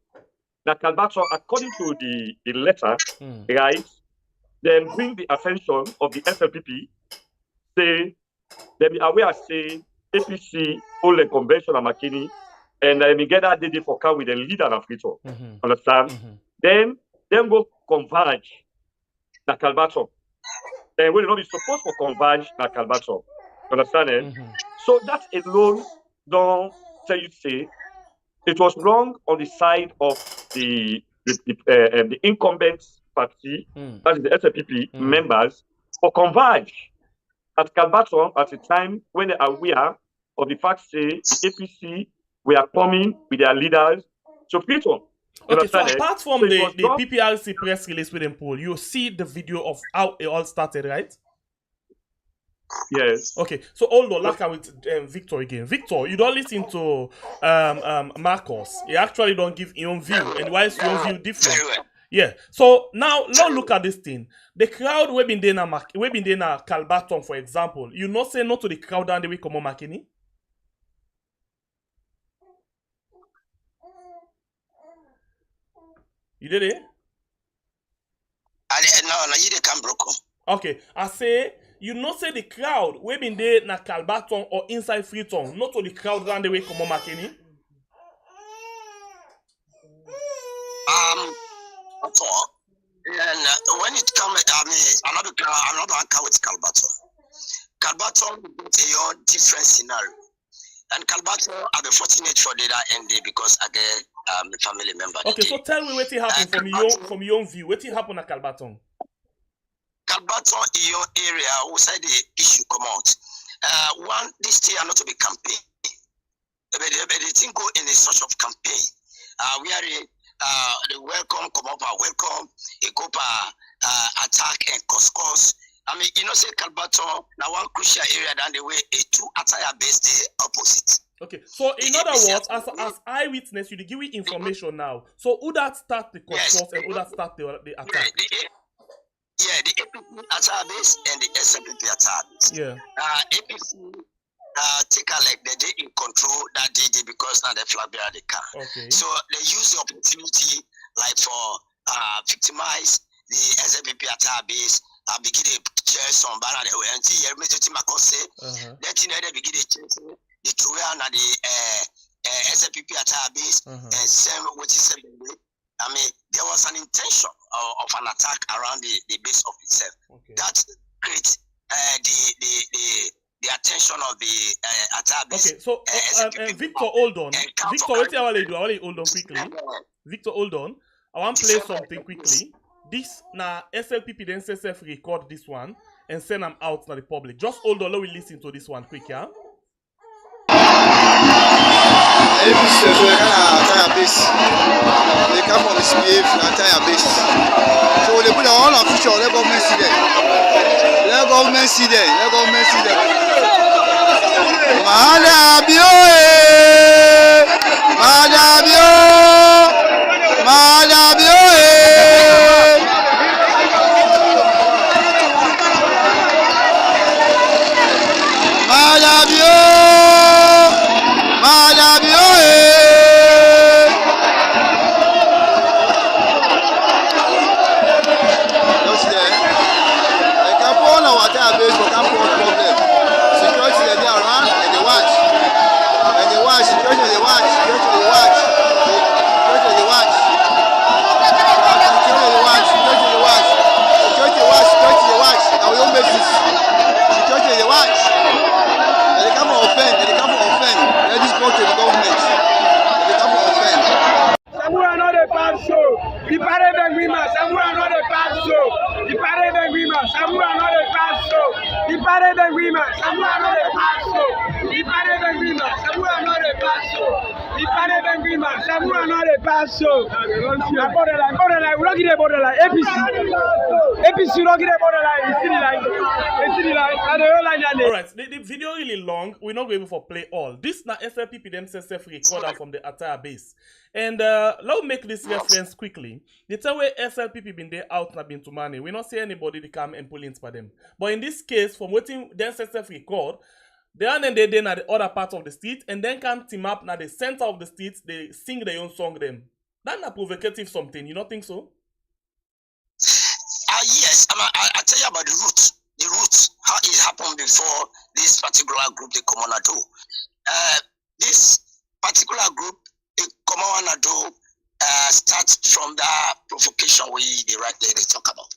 Speaker 4: that Calbato, according to the letter, right, then bring the attention of the SLPP, say, they be aware, say, APC, all the convention and McKinney, and we get that day for car with the leader of Freetown. Understand? Then go converge na Calbato. And we're not supposed to converge na Calbato. Understand? So that alone don't tell you say it was wrong on the side of the incumbent party, that is the SLPP members, for converge at Calbato at a time when they are aware of the fact say the APC we are coming with their leaders to Freetown.
Speaker 3: Okay, so apart from the PPRC press release with them poll, you see the video of how it all started, right?
Speaker 4: Yes.
Speaker 3: Okay, so hold on, like with Victor again. Victor, you don't listen to Marcos. He actually don't give your own view, and why is your own view different? Yeah. So now look at this thing. The crowd we been there na Calbaton, for example. You not say no to the crowd and the way come on McKinney. You did it?
Speaker 5: No, you can't broke.
Speaker 3: Okay, I say you not say the crowd we been there na Calbaton or inside Freetown, not to the crowd around the way come on McKinney.
Speaker 5: And when it comes, another account with Calbaton. Calbaton is a different scenario. And Calbaton, I'm fortunate for that end because I get a family member.
Speaker 3: Okay, so tell me what happened from your own view. What happened at Calbaton?
Speaker 5: Calbaton in your area, outside the issue come out. One, this thing are not to be campaign. But the thing go in a sort of campaign. We are the welcome, come up, welcome, a go attack and cause. I mean, say Calbaton, now one crucial area than the way a two attire based the opposite.
Speaker 3: Okay, so in other words, as eyewitness, you give me information now. So who that start the cause and who that start the attack?
Speaker 5: The APC attire base and the SLPP attire base.
Speaker 3: Yeah.
Speaker 5: APC take a leg, they in control that day because now they flag behind the car.
Speaker 3: Okay.
Speaker 5: So they use the opportunity like for victimize the SLPP attire base. Begin to share some banner the way until you make it my say. That you know they begin to chase the Trojan and the SLPP attire base and same what is said. I mean, there was an intention of an attack around the base of itself. Okay. That creates the attention of the attack base.
Speaker 3: Okay, so Victor, hold on. Victor, what I want to hold on quickly. Victor, hold on. I want to play something quickly. This now SLPP then self record this one and send them out to the public. Just hold on, let me listen to this one quick, yeah.
Speaker 6: They come on misbehave and entire base. So they put all on future, let government see them. Let government see them. Let government see them. Madabio, Madabio, Madabio, Madabio, Madabio.
Speaker 7: d'agreement, Samura not a pass so. The parade agreement, Samura not a pass so. The parade agreement, Samura not a pass so. The parade agreement, Samura not a pass so. The parade agreement, Samura not a pass so. Borderline, we don't get a borderline. APC, we don't get a borderline. It's city line.
Speaker 3: Alright, the video really long. We're not going for play all. This na SLPP themselves recorder from the entire base. And let's make this reference quickly. The time where SLPP been there out na been to money. We not see anybody to come and pull in for them. But in this case, from waiting them self record, they are then they na the other part of the street and then come team up na the center of the street. They sing their own song them. That's a provocative something. You not think so?
Speaker 5: Yes, I tell you about the route, how it happened before this particular group, the Comonado. This particular group, the Comonado, starts from that provocation they right there they talk about.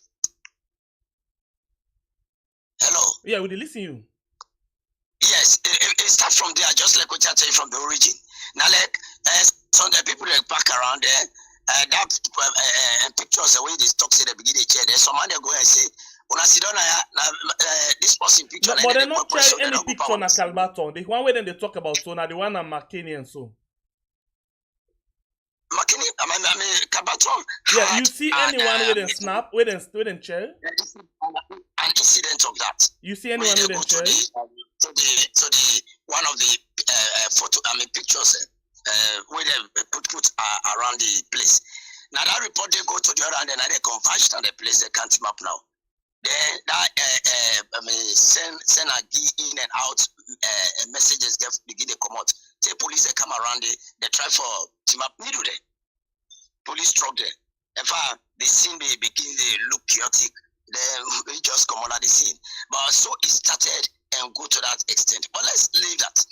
Speaker 5: Hello?
Speaker 3: Yeah, we listen you.
Speaker 5: Yes, it starts from there, just like what I tell you from the origin. Now, like, some the people like back around there, that pictures the way they talk at the beginning chair there. Some man they go and say, "Una sit down this person picture."
Speaker 3: No, but they not try any picture na Calbaton. The one where then they talk about so now the one na McKinney and so.
Speaker 5: McKinney, I mean Calbaton.
Speaker 3: Yeah, you see anyone with a snap, with a chair?
Speaker 5: An incident of that.
Speaker 3: You see anyone with a chair?
Speaker 5: To the one of the photo, pictures. Where they put around the place. Now that report they go to the other end and they converge on the place they can't map now. Then that send a in and out messages they begin to come out. The police they come around they try for team up middle there. Police struck there. In fact, the scene they begin they look chaotic. Then they just come out of the scene. But so it started and go to that extent. But let's leave that.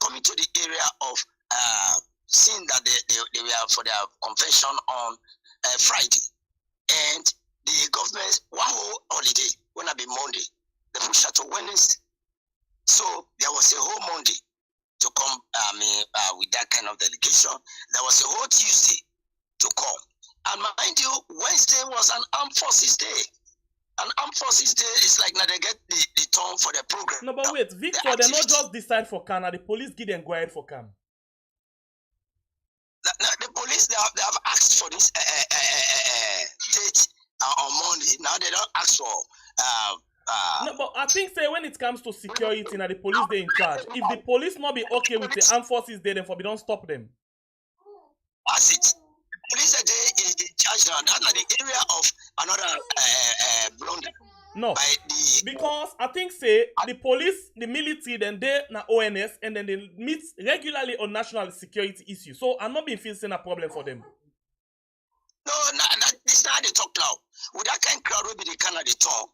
Speaker 5: Coming to the area of seeing that they were for their convention on Friday, and the government one whole holiday when I be Monday, they pushed out to Wednesday, so there was a whole Monday to come. With that kind of delegation, there was a whole Tuesday to come, and mind you, Wednesday was an armed forces day. An armed forces day is like now they get the turn for the program.
Speaker 3: No, but wait, Victor, they not just decide for Canada. The police give them go ahead for Cam.
Speaker 5: The police they have asked for this date on Monday. Now they don't ask for.
Speaker 3: No, but I think say when it comes to security, now the police they in charge. If the police not be okay with the armed forces day, then for we don't stop them.
Speaker 5: That's it. The police are in charge now. That's like the area of another blunder.
Speaker 3: No, because I think say the police, the military, then they na ONS, and then they meet regularly on national security issues. So I'm not being facing a problem for them.
Speaker 5: No, this is how they talk now. With that kind of crowd, will be the kind of they talk.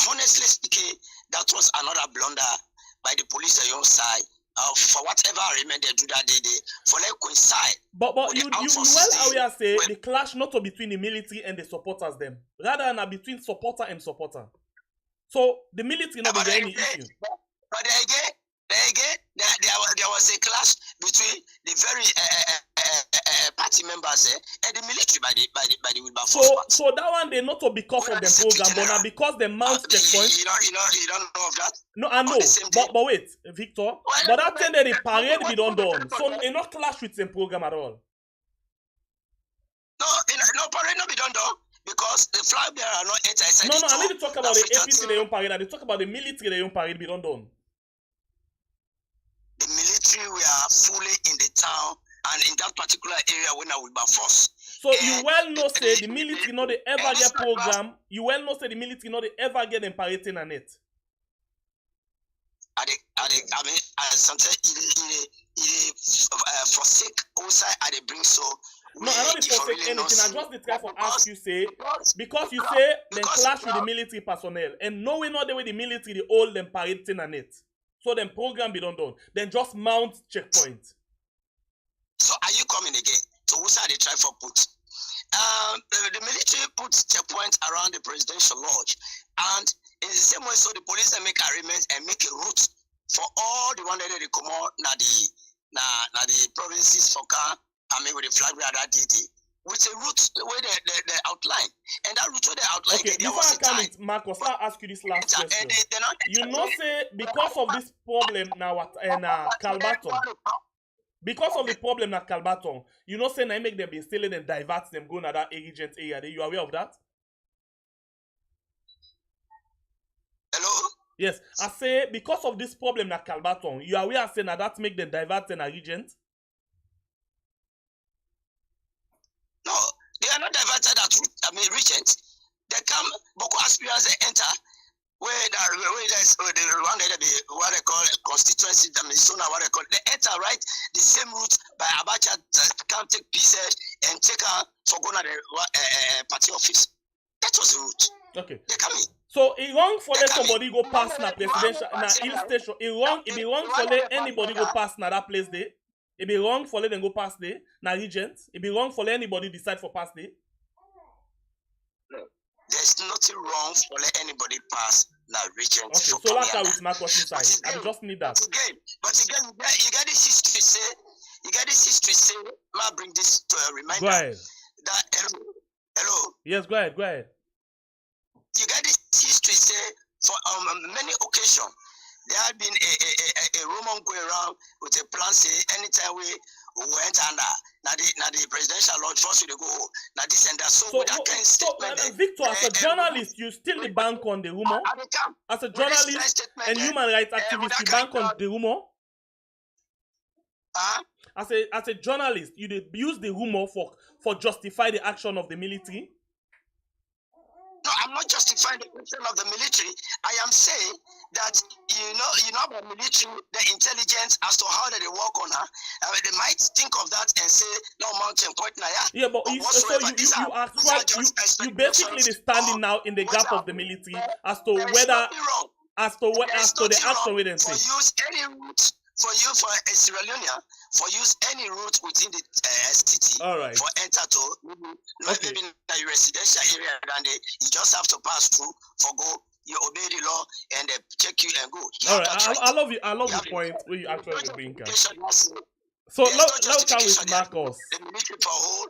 Speaker 5: Honestly speaking, that was another blunder by the police on your side. For whatever arrangement they do that day, for like coincide.
Speaker 3: But you well aware say the clash not between the military and the supporters them, rather than between supporter and supporter. So the military not be any issue.
Speaker 5: But again, there was a clash between the very party members and the military by the Wilberforce.
Speaker 3: So that one they not because of the program, but now because they mount checkpoint.
Speaker 5: You don't know of that.
Speaker 3: No, I know. But wait, Victor. But that time the parade be done. So it not clash with the program at all.
Speaker 5: No parade not be done because the flag bearer are not inside.
Speaker 3: No, I need to talk about the APC their own parade. I need to talk about the military their own parade be done.
Speaker 5: The military were fully in the town and in that particular area when I will be forced.
Speaker 3: So you well know say the military not they ever get program. You well know say the military not they ever get them parading on it.
Speaker 5: Sometimes it forsake outside and they bring so.
Speaker 3: No, I don't forsake anything. I just the try for ask you say because you say they clash with the military personnel and knowing not the way the military they hold them parading on it. So then program be done. Then just mount checkpoint.
Speaker 5: So are you coming again? So who's they try for put? The military puts checkpoints around the presidential lodge, and in the same way, so the police make arrangements and make a route for all the one that they come out na the provinces for car. With the flag bearer that day, with a route where the And that route they outlined,
Speaker 3: okay,
Speaker 5: there
Speaker 3: before
Speaker 5: was
Speaker 3: I
Speaker 5: a
Speaker 3: come
Speaker 5: time.
Speaker 3: with Marcos, I'll ask you this last
Speaker 5: And
Speaker 3: question.
Speaker 5: they not
Speaker 3: You know, say because of this problem now at Calbaton, because of the problem at Calbaton, you know, say now make them be stealing and divert them go to that agent area. You aware of that?
Speaker 5: Hello?
Speaker 3: Yes, I say because of this problem at Calbaton, you are aware saying that make them divert and a regent?
Speaker 5: No, they are not diverted at regent. They come, Boko aspirants they enter where there's the one that be what they call constituency, the Minnesota, what they call they enter right the same route by Abacha can take pieces and take her for going to the party office. That was the route.
Speaker 3: Okay.
Speaker 5: They come in.
Speaker 3: So it wrong for let somebody go past na presidential na hill station. It be wrong for let anybody go past na that place there. It be wrong for let them go past there na regent. It be wrong for let anybody decide for past there.
Speaker 5: There's nothing wrong for let anybody pass now regent.
Speaker 3: Okay, so that's how it's Marcos inside. I just need that.
Speaker 5: But again, you get this history say, I bring this to a reminder.
Speaker 3: Go ahead.
Speaker 5: That hello.
Speaker 3: Yes, go ahead.
Speaker 5: You get this history say for many occasions there had been a Roman go around with a plan say anytime we went under now the presidential lodge first we go now this and that. So
Speaker 3: Victor, as a journalist, you still the bank on the rumor. As a journalist and human rights activist, you bank on the rumor. As a journalist, you use the rumor for justify the action of the military.
Speaker 5: No, I'm not justifying the action of the military. I am saying that you know about military, the intelligence as to how they work on her. I mean, they might think of that and say no mountain point now.
Speaker 3: Yeah, but you basically standing now in the gap of the military as to whether as to the action we didn't say.
Speaker 5: Use any route for Sierra Leone for use any route within the city.
Speaker 3: All right.
Speaker 5: For enter to not even a residential area, and you just have to pass through for go. You obey the law and they check you and go.
Speaker 3: All right. I love you. I love the point where you actually bring. So let's come with Marcos.
Speaker 5: The military for whole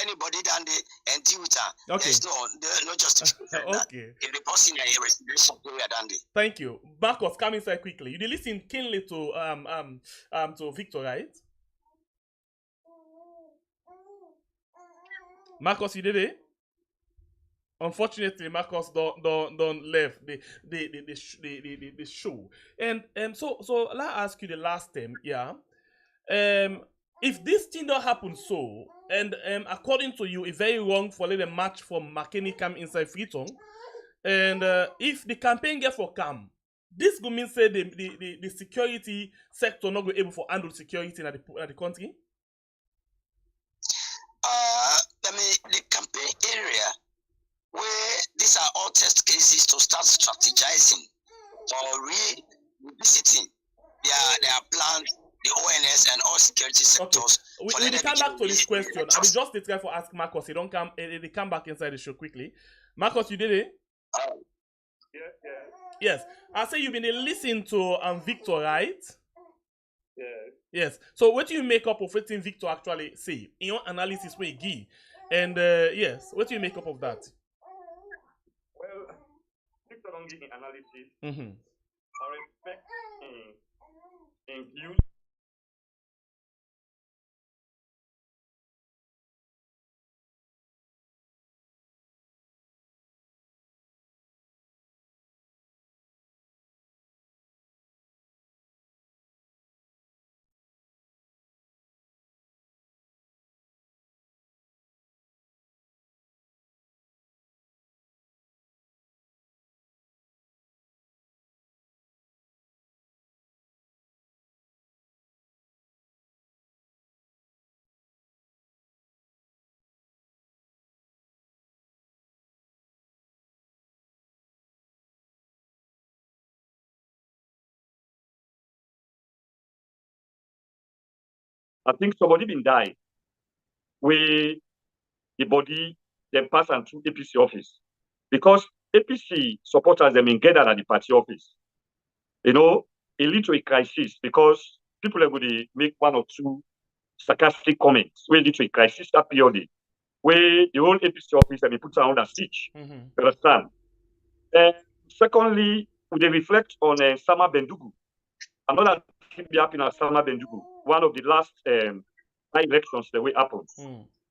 Speaker 5: anybody than they and deal with her.
Speaker 3: Okay.
Speaker 5: There's no justification.
Speaker 3: Okay.
Speaker 5: If the person in a residential area than they.
Speaker 3: Thank you. Marcos, come inside quickly. You did listen keenly to Victor, right? Marcos, you did it? Unfortunately, Marcos don't left the show. And so let's ask you the last time, yeah. If this thing don't happen so, and according to you, it's very wrong for let them match from McKinney come inside Freetown, and if the campaign get for come, this go mean say the security sector not go able for handle security in the country.
Speaker 5: I mean the campaign area where these are all test cases to start strategizing or revisiting their plans. The ONS and all security sectors.
Speaker 3: Okay. We come back to this question. I mean, just the try for ask Marcos. They come back inside the show quickly. Marcos, you did it? Yes. I say you've been listening to Victor, right? Yes. So what do you make up of what Victor actually say in your analysis where you give? And yes, what do you make up of that?
Speaker 4: Well, Victor don't give me analysis. I respect in views. I think somebody been died. The body then pass and through APC office. Because APC supporters them in gathered at the party office. You know, it lead to a crisis because people are going to make one or two sarcastic comments. We lead to a crisis that period. where the whole APC office and they put under siege. You understand? Secondly, they reflect on Sama Bendugu. Another thing be happening at Sama Bendugu. One of the last elections that will happen.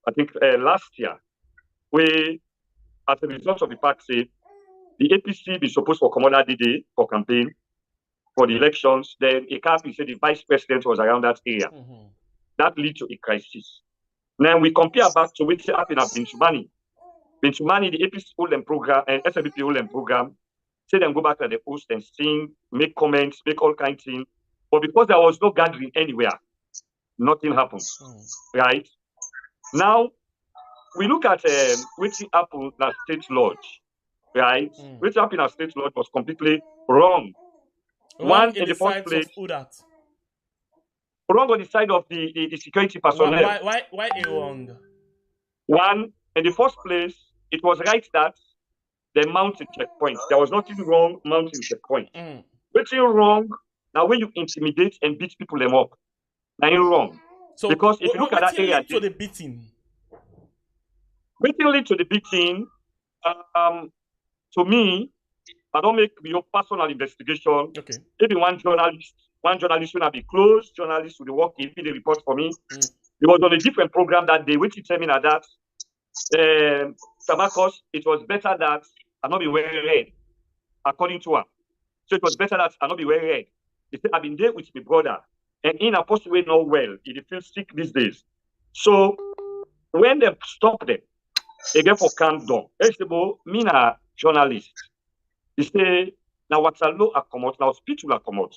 Speaker 4: I think last year, where as a result of the fact say the APC be supposed to come on that day for campaign for the elections, then a can't say the vice president was around that area. That leads to a crisis. Now we compare back to what happened at Bintumani. Bintumani, the APC Olem program and SLPP Olem program, say them go back to the post and sing, make comments, make all kinds of things. But because there was no gathering anywhere, nothing happened. Right? Now, we look at what happened at State Lodge. Right? What happened at State Lodge was completely wrong. One in the first place. Wrong on the side of the security personnel.
Speaker 3: Why wrong?
Speaker 4: One, in the first place, it was right that they mounted checkpoints. There was nothing wrong mounting checkpoints. What's wrong? Now, when you intimidate and beat people them up, now you're wrong.
Speaker 3: So
Speaker 4: because if you look at that area,
Speaker 3: to the beating.
Speaker 4: What lead to the beating? To me, I don't make your personal investigation.
Speaker 3: Okay.
Speaker 4: Maybe one journalist will be close. Journalist will work if they report for me. It was on a different program that day, which tell me that Samakos, it was better that I not be wearing red, according to her. So it was better that I not be wearing red. He said, I've been there with my brother, and in a possible way not well. He feels sick these days. So when they stop them, they get for calm down. Me na journalist. He say, now what's a law come out, now speech will come out.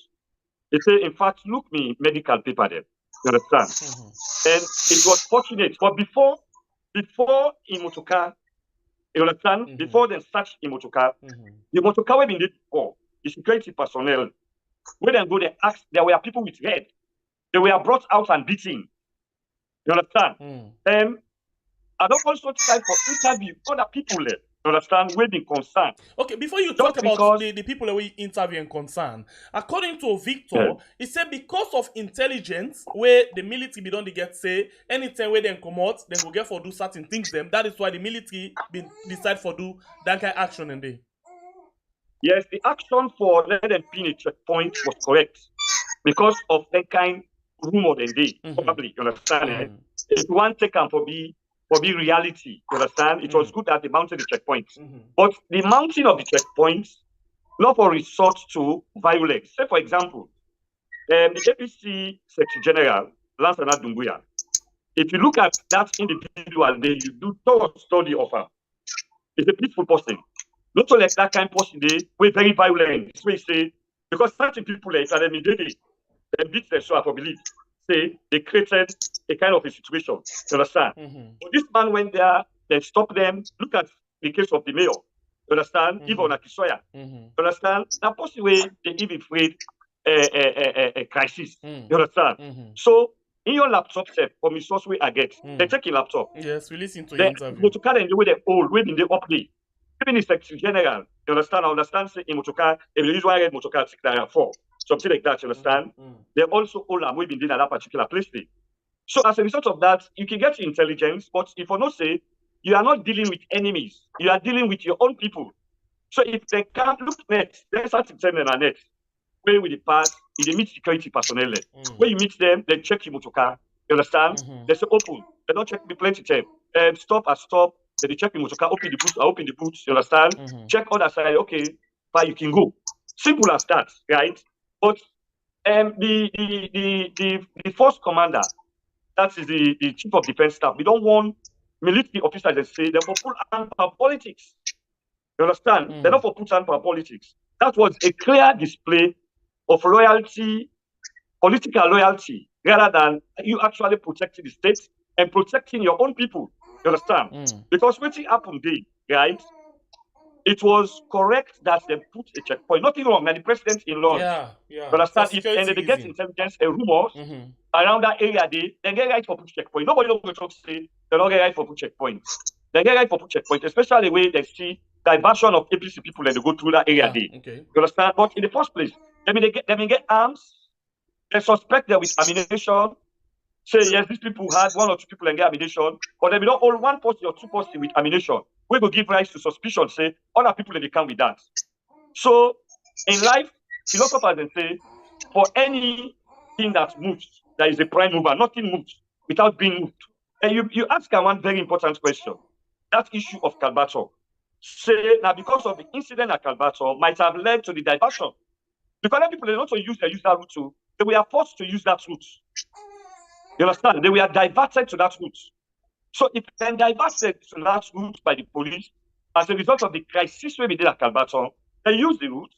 Speaker 4: He say, in fact, look me medical paper there. You understand? And it was fortunate. But before Imotoka, you understand? Before they search Imotoka, the Motoka were been there before. The security personnel, when they go, they asked, there were people with red. They were brought out and beaten. You understand? And I don't also try for interview other people there. You understand? We've been concerned.
Speaker 3: Okay, before you talk about the people that we interview and concern, according to Victor, he said because of intelligence, where the military be don't get say, anytime where they come out, they will get for do certain things them. That is why the military decide for do that kind of action in there.
Speaker 4: Yes, the action for let them pin a checkpoint was correct because of that kind rumor they did. Probably, you understand? If one take for be reality, you understand? It was good that they mounted the checkpoints. But the mounting of the checkpoints, not for resort to violence. Say, for example, the APC Secretary General, Lansana Dumbuya, if you look at that individual, then you do thorough study of her. It's a peaceful person. Not so like that kind of person, we're very violent. This way, say, because certain people, like, they beat their show, I believe. Say, they created a kind of a situation. You understand? But this man went there, they stopped them. Look at the case of the mayor. You understand? Even on Akisoya. You understand? That possibly they even afraid a crisis. You understand? So, in your laptop set, for me, source way I get, they take your laptop.
Speaker 3: Yes, we listen to your interview.
Speaker 4: Go to carry the way they old, way in the update. Even the Secretary General, you understand? I understand, say, in Motoka, if you use one red Motoka, 694. Something like that, you understand? They also all are moving in that particular place. So as a result of that, you can get intelligence, but if you not say, you are not dealing with enemies, you are dealing with your own people. So if they can't look next, they start to send them a net. Where with the past, they meet security personnel. When you meet them, they check your motoka. You understand? They say open. They don't check the plenty time. Stop and stop. They check the motoka, open the boots, you understand? Check other side, okay, but you can go. Simple as that, right? But the first commander, that is the chief of defense staff. We don't want military officers to say they're for full hand power politics. You understand? They're not for full hand power politics. That was a clear display of loyalty, political loyalty, rather than you actually protecting the state and protecting your own people. You understand? Because what happened there, right? It was correct that they put a checkpoint. Nothing wrong. And the president in law. You understand? If they get intelligence and rumors around that area, they get right for put checkpoint. Nobody will talk say they don't get right for put checkpoint. They get right for put checkpoint, especially the way they see diversion of APC people that they go through that area. You understand? But in the first place, they may get arms. They suspect them with ammunition. say, yes, these people had 1 or 2 people and get ammunition, or they will not hold 1 person or 2 person with ammunition. We will give rise to suspicion, say, other people in the camp with that. So, in life, philosophers they say, for anything that moves, there is a prime mover. Nothing moves without being moved. And you ask one very important question. That issue of Kalbato. Say, now because of the incident at Kalbato, might have led to the diversion. Because people they don't use that route too. They were forced to use that route. You understand? They were diverted to that route. So if then diverted to that route by the police, as a result of the crisis we did at Kalbato, they use the route,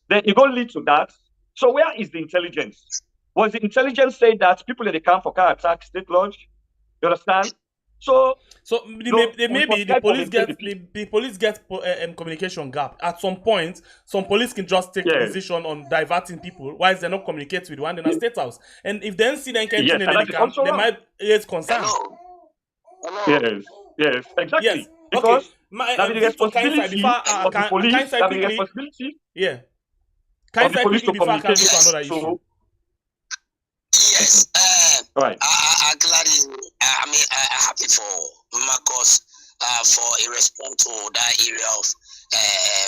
Speaker 4: then it will lead to that. So where is the intelligence? Was the intelligence saying that people in the camp for car attack state lodge? You understand? So
Speaker 3: maybe the police get communication gap. At some point, some police can just take a decision on diverting people, whilst they not communicate with one in a state house. And if they see them in the camp, they might raise concern.
Speaker 4: Yes, exactly.
Speaker 3: Yes.
Speaker 4: Because
Speaker 3: that
Speaker 4: the responsibility of the police, that the responsibility
Speaker 3: of the
Speaker 4: police to communicate.
Speaker 3: So,
Speaker 5: yes.
Speaker 4: Right.
Speaker 5: I'm happy for Marcus for a response to that area of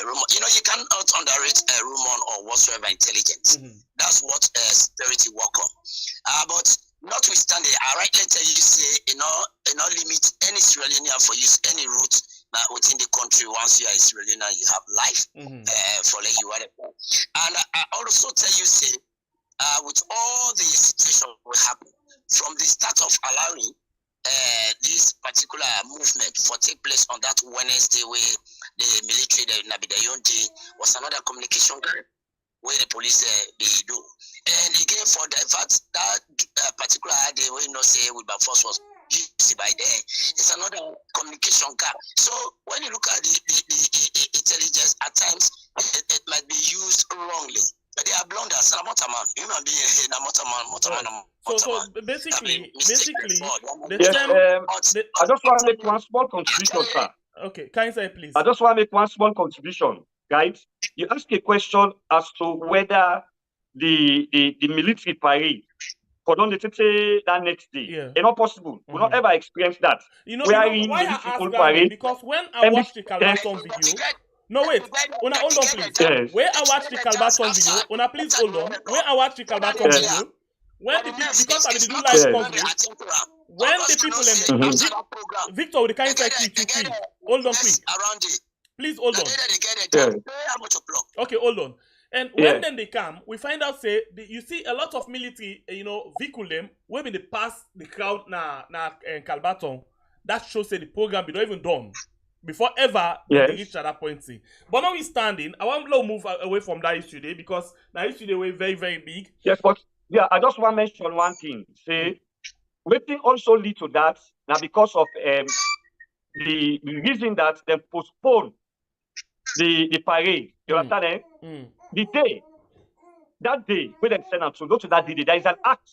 Speaker 5: rumor. You know, you cannot underrate rumor or whatsoever intelligence. That's what security work on. But notwithstanding, I rightly tell you, say, limit any Sierra Leonean for use any route within the country. Once you are a Sierra Leonean, you have life for let you whatever. And I also tell you, say, with all the situation will happen from the start of allowing this particular movement for take place on that Wednesday where the military, the LEONE day, was another communication group where the police they do. And again, for that particular day, we say with by force was used by there, it's another communication gap. So when you look at the intelligence, at times it might be used wrongly. But they are blunders. Human being,
Speaker 3: so basically,
Speaker 4: I just want to make one small contribution, sir.
Speaker 3: Okay, can you say please?
Speaker 4: I just want to make one small contribution, guys. You ask a question as to whether the military parade for don't say that next day. It's not possible. We'll not ever experience that.
Speaker 3: Why I ask that? Because when I watched the Kalbaton video. No, wait. Una, hold on, please.
Speaker 4: Yes.
Speaker 3: Where I watch the Kalbaton video, Una, please hold on. Where I watch the Kalbaton video, when the people, because I do live coverage, when the people, Victor, with the kind of quick. Hold on, quick. Please hold on. Okay, hold on. And when then they come, we find out, say, you see a lot of military, vehicle them, where they pass the crowd na Kalbaton. That shows, say, the program be not even done. Before ever they reach at that point. But now we standing, I want to move away from that issue today because that issue they were very, very big.
Speaker 4: Yes, but I just want to mention one thing. Say, waiting also lead to that now because of the reason that they postpone the parade. You understand? That day, when they send out to go to that day, there is an act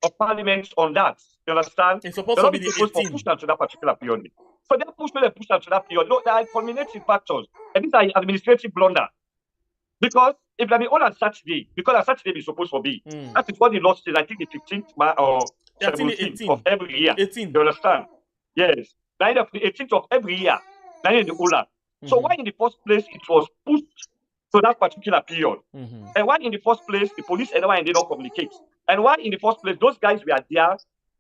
Speaker 4: of parliament on that. You understand?
Speaker 3: It's supposed to be the 18th.
Speaker 4: Push them to that particular period. So they push them to that period. No, there are culminating factors. And these are administrative blunder. Because if they be on Saturday, because on Saturday is supposed to be, that is what the law says, I think the 15th or 17th of every year.
Speaker 3: 18th.
Speaker 4: You understand? Yes. The 18th of every year. In the Ola. So why in the first place it was pushed to that particular period? And why in the first place the police and why they don't communicate? And why in the first place those guys were there,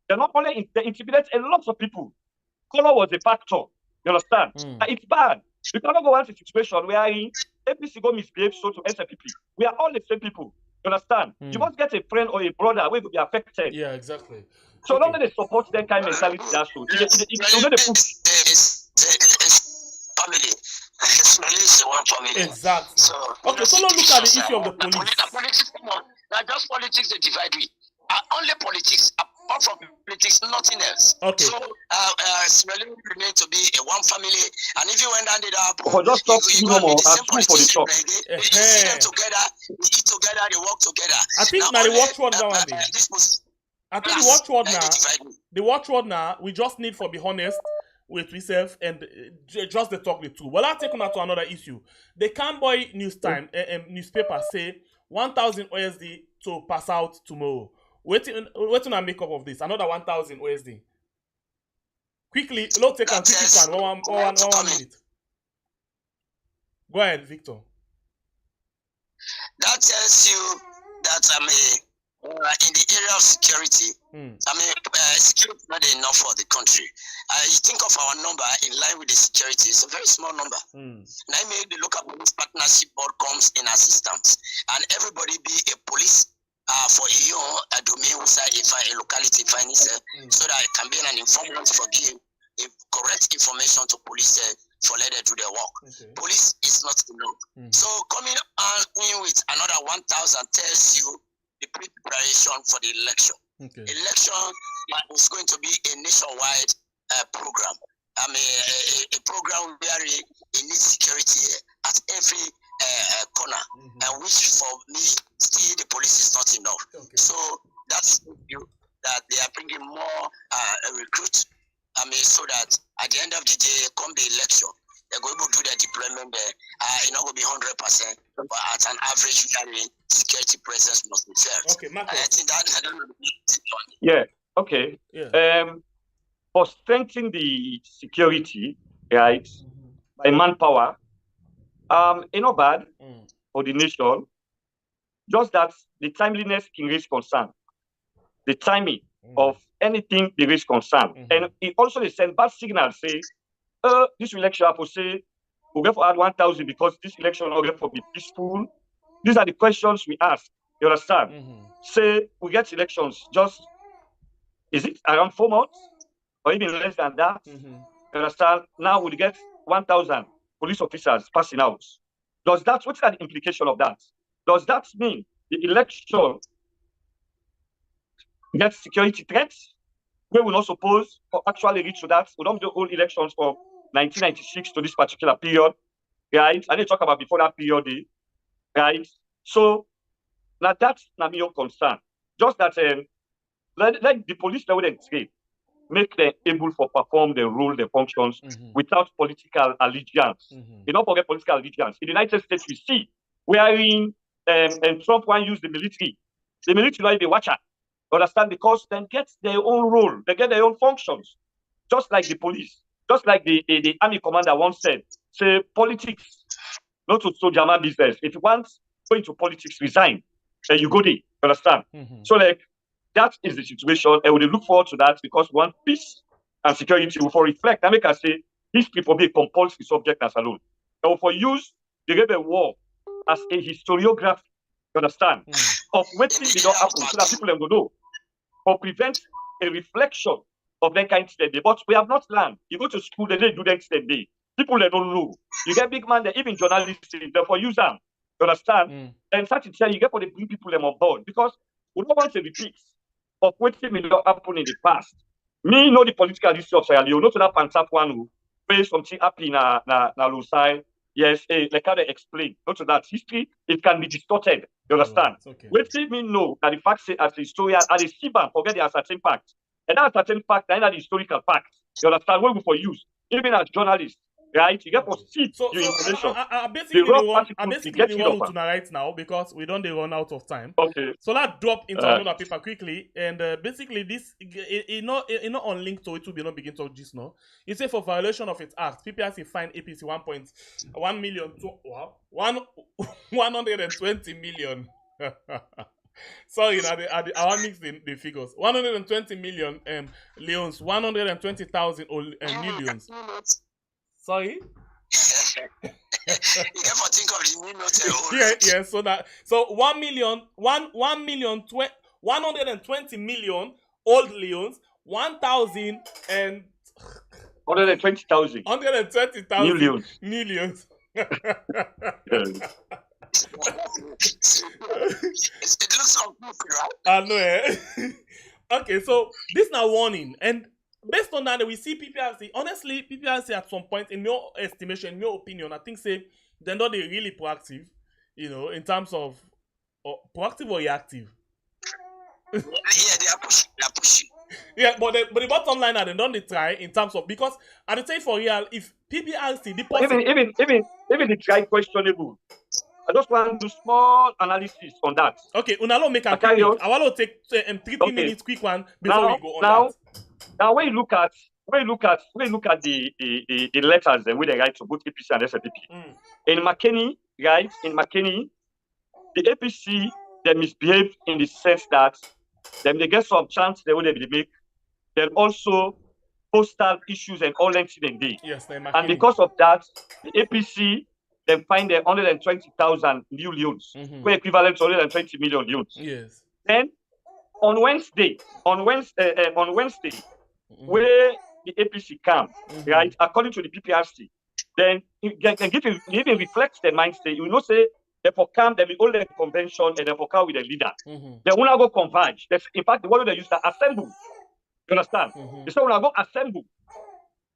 Speaker 4: they not only they intimidated a lot of people. Color was a factor. You understand? It's bad. You cannot go into a situation where APC go misbehave so to SLPP. We are all the same people. You understand? You must get a friend or a brother who will be affected.
Speaker 3: Yeah, exactly.
Speaker 4: So long as they support that kind of mentality, that's true. You know the
Speaker 5: family. It's one family.
Speaker 3: Exactly.
Speaker 5: So
Speaker 3: look at the issue of the police.
Speaker 5: Politics, come on. Now just politics they divide we. Only politics. Apart from politics, nothing else.
Speaker 3: Okay.
Speaker 5: So Sierra Leone remain to be a one family, and if you went down the
Speaker 4: just talk you know more. I'm for the talk.
Speaker 5: They see them together, they eat together, they work together.
Speaker 3: I think now the watchword now one day. I think the watchword now. The watchword now. We just need for be honest with ourselves and just the talk the two. Well, I'll take on to another issue. The Camboy newspaper say 1,000 USD to pass out tomorrow. waiting a makeup of this. Another 1,000 USD. Quickly, let's take a quick one minute. Go ahead, Victor.
Speaker 5: That tells you that in the area of security, security is not enough for the country. You think of our number in line with the security, it's a very small number. Now maybe the local police partnership board comes in assistance, and everybody be a police for a domain inside a locality, so that it can be an informant for give correct information to police for let them do their work. Police is not enough. So coming in with another 1,000 tells you the preparation for the election. Election is going to be a nationwide program. A program where it needs security at every corner, and which for me, still the police is not enough. So that's that they are bringing more recruits. So that at the end of the day, come the election, they're going to do their deployment there. It's not going to be 100%, but at an average, security presence must be felt.
Speaker 3: Okay, Marcus.
Speaker 5: I think that I don't know.
Speaker 4: Yeah. Okay.
Speaker 3: Yeah.
Speaker 4: For strengthening the security, right, by manpower, it's not bad for the nation. Just that the timeliness can raise concern. The timing of anything they raise concern. And it also they send bad signals, say, this election, I will say, we're going to add 1,000 because this election is going to be peaceful. These are the questions we ask. You understand? Say, we get elections just, is it around 4 months? Or even less than that? You understand? Now we get 1,000 police officers passing out. Does that, what's the implication of that? Does that mean the election gets security threats? We will not suppose or actually reach to that. We don't do all elections from 1996 to this particular period, right? I didn't talk about before that period, right? So now that's not your concern. Just that like the police level and train, make them able to perform their role, their functions without political allegiance. You don't forget political allegiance. In the United States, we see wherein and Trump want to use the military. The military like the watcher. Understand? Because they get their own role, they get their own functions, just like the police, just like the army commander once said. Say politics, not to soldier man business. If you want to go into politics, resign. You go there. Understand? So like that is the situation, and we look forward to that because we want peace and security will for reflect. I make us say history for be a compulsory subject as alone. And for use the rebel war as a historiography. You understand? Of what things did not happen so that people will know. Or prevent a reflection of that kind of thing. But we have not learned. You go to school, they do that thing. People they don't know. You get big man, they even journalists, therefore use them. You understand? And such a thing, you get for the bring people them on board. Because we don't want to repeat of what did not happen in the past. Me know the political history of Sierra Leone, not to that Pantap one who based something happy na Lusai. Yes, like how they explain. Not to that history, it can be distorted. You understand? What did me know that the fact say as a historian, as a CBAN, forget the certain fact. And that certain fact, that the historical fact. You understand? What we for use. Even as journalists, right? You get for see your information.
Speaker 3: I basically the one to narrate now because we don't run out of time.
Speaker 4: Okay.
Speaker 3: So let's drop into another paper quickly. And basically this it not on link to it will be not begin to just now. It says for violation of its act, PPRC fined APC 1.1 million to 120 million. Sorry, I want to mix the figures. 120 million leons, 120,000 millions. Sorry?
Speaker 5: You can think of the minute.
Speaker 3: Yeah. So 120 million old leons, 1,000 and
Speaker 4: 120,000
Speaker 3: millions.
Speaker 5: It looks so good, right?
Speaker 3: I know. Okay, so this now warning, and based on that, we see PPRC. Honestly, PPRC at some point, in your estimation, in your opinion, I think say they're not really proactive, in terms of proactive or reactive.
Speaker 5: Yeah, they are pushing.
Speaker 3: Yeah, but the bottom line are they don't try in terms of because at the time for real, if PPRC the
Speaker 4: even the try questionable. I just want to do small analysis on that.
Speaker 3: Okay, Unalo make a
Speaker 4: carry on.
Speaker 3: quick. I want to take 3 minutes quick one before we go on that.
Speaker 4: Now when you look at the letters that we they write to both APC and SLPP. In McKinney, right? In McKinney, the APC they misbehave in the sense that then they get some chance they will make. Then also postal issues and all incident day.
Speaker 3: Yes,
Speaker 4: and because of that, the APC then find 120,000 new loans, equivalent to 120 million loans.
Speaker 3: Yes.
Speaker 4: Then on Wednesday, where the APC come, right, according to the Pprc, then even reflects the mindset. You know, say they for come, they will hold a convention and they for come with a leader. They will not go converge. In fact, the word they use the assemble. You understand? They say we go assemble.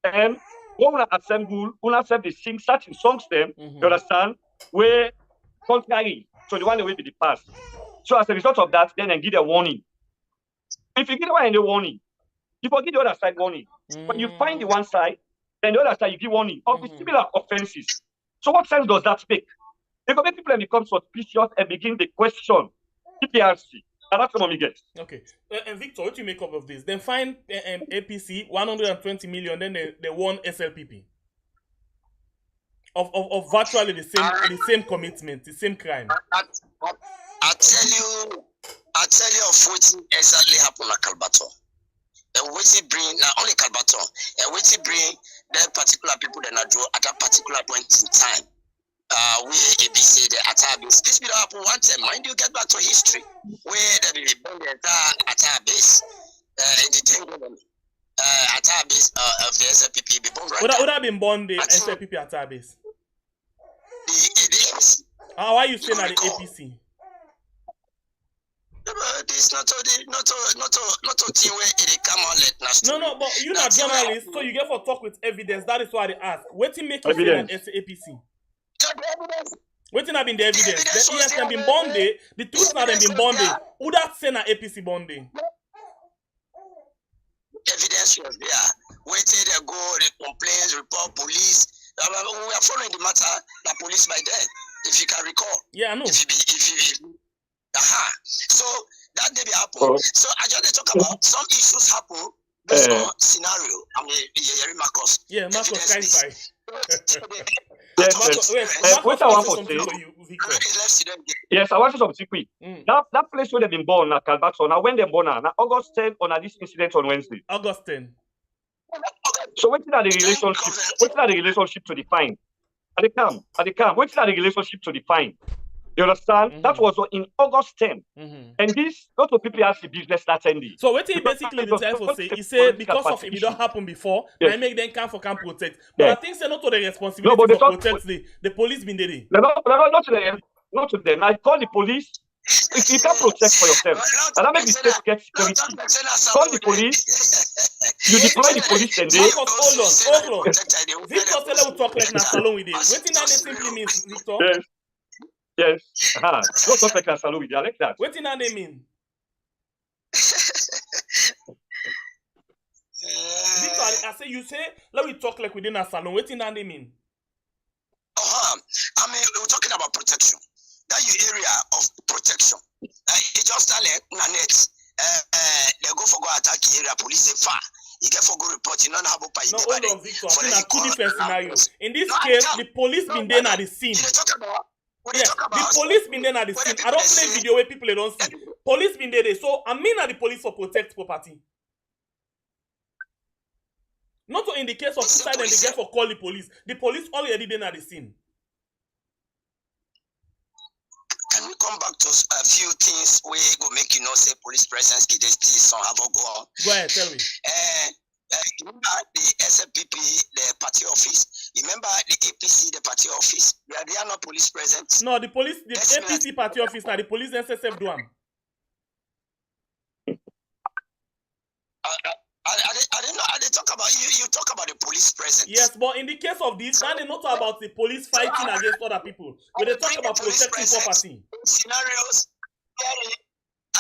Speaker 4: And when we assemble, we have to sing certain songs them, you understand, where contrary to the one that will be the past. So as a result of that, then I give a warning. If you give one any warning, you forget the other side warning. When you find the one side, then the other side you give warning of similar offenses. So what sense does that make? They make people become suspicious and begin to question Pprc. And that's what we get.
Speaker 3: Okay. And Victor, what do you make up of this? Then find APC 120 million, then they won SLPP. Of virtually the same commitment, the same crime.
Speaker 5: I tell you of what exactly happened at Calbato. And what it bring not only Calbato, and what it bring that particular people that are draw at that particular point in time. We ABC the attack base. This will happen one time. Mind you, get back to history where they burn the entire attack base in the tangle attack base of the SLPP.
Speaker 3: Would have been born the SLPP attack base?
Speaker 5: The APC.
Speaker 3: Why are you saying that the APC?
Speaker 5: This not a thing where it come out.
Speaker 3: No, but you're not journalist, so you get for talk with evidence. That is why they ask. What to make you say that it's APC? Waiting have been the evidence. The ES have been bonded. The truth now have been bonded. Who that say na APC bonding?
Speaker 5: Evidence was there. Waiting they go, they complain, report police. We are following the matter. The police by then, if you can recall.
Speaker 3: Yeah, I know.
Speaker 5: So that may be happen. So I just talk about some issues happen based on scenario. I mean, Marcos.
Speaker 3: Yeah, Marcos kind
Speaker 4: Yes, I want to say something quick. That place where they've been born, Calbato, now when they're born, now August 10 on this incident on Wednesday.
Speaker 3: August 10.
Speaker 4: So what is the relationship to define? At the camp. What is the relationship to define? You understand? That was in August 10. And this, not to Pprc business that ending.
Speaker 3: So what he basically the time for say, he said because of it don't happen before, I make them come protect. But I think say not to the responsibility for protect the police been there.
Speaker 4: Not to them. I call the police. If you can't protect for yourself, and that make the state get security. Call the police. You deploy the police and they.
Speaker 3: Hold on. Victor said we talk like na salon with it. What that simply means, Victor?
Speaker 4: Yes. Don't talk like a salon with you. I like that.
Speaker 3: What that they mean? Victor, I say you say let we talk like within a salon. What that they mean?
Speaker 5: I mean, we're talking about protection. That area of protection. It just like net. They go for go attack the area. Police say far. You get for go report. You don't have a
Speaker 3: No, hold on, Victor. I think two different scenarios. In this case, the police been there at the scene. The police been there at the scene. I don't play video where people don't see. Police been there. So I mean that the police for protect property. Not in the case of suicide and they get for call the police. The police already there at the scene.
Speaker 5: Can we come back to a few things where go make you know say police presence can still have a go on?
Speaker 3: Go ahead, tell me.
Speaker 5: Remember the SLPP, the party office. Remember the APC, the party office. They are not police presence.
Speaker 3: No, the police, the APC party office, now the police SSF do them.
Speaker 5: I didn't know. I didn't talk about you talk about the police presence.
Speaker 3: Yes, but in the case of this, now they not talk about the police fighting against other people. But they talk about protecting property.
Speaker 5: Scenarios where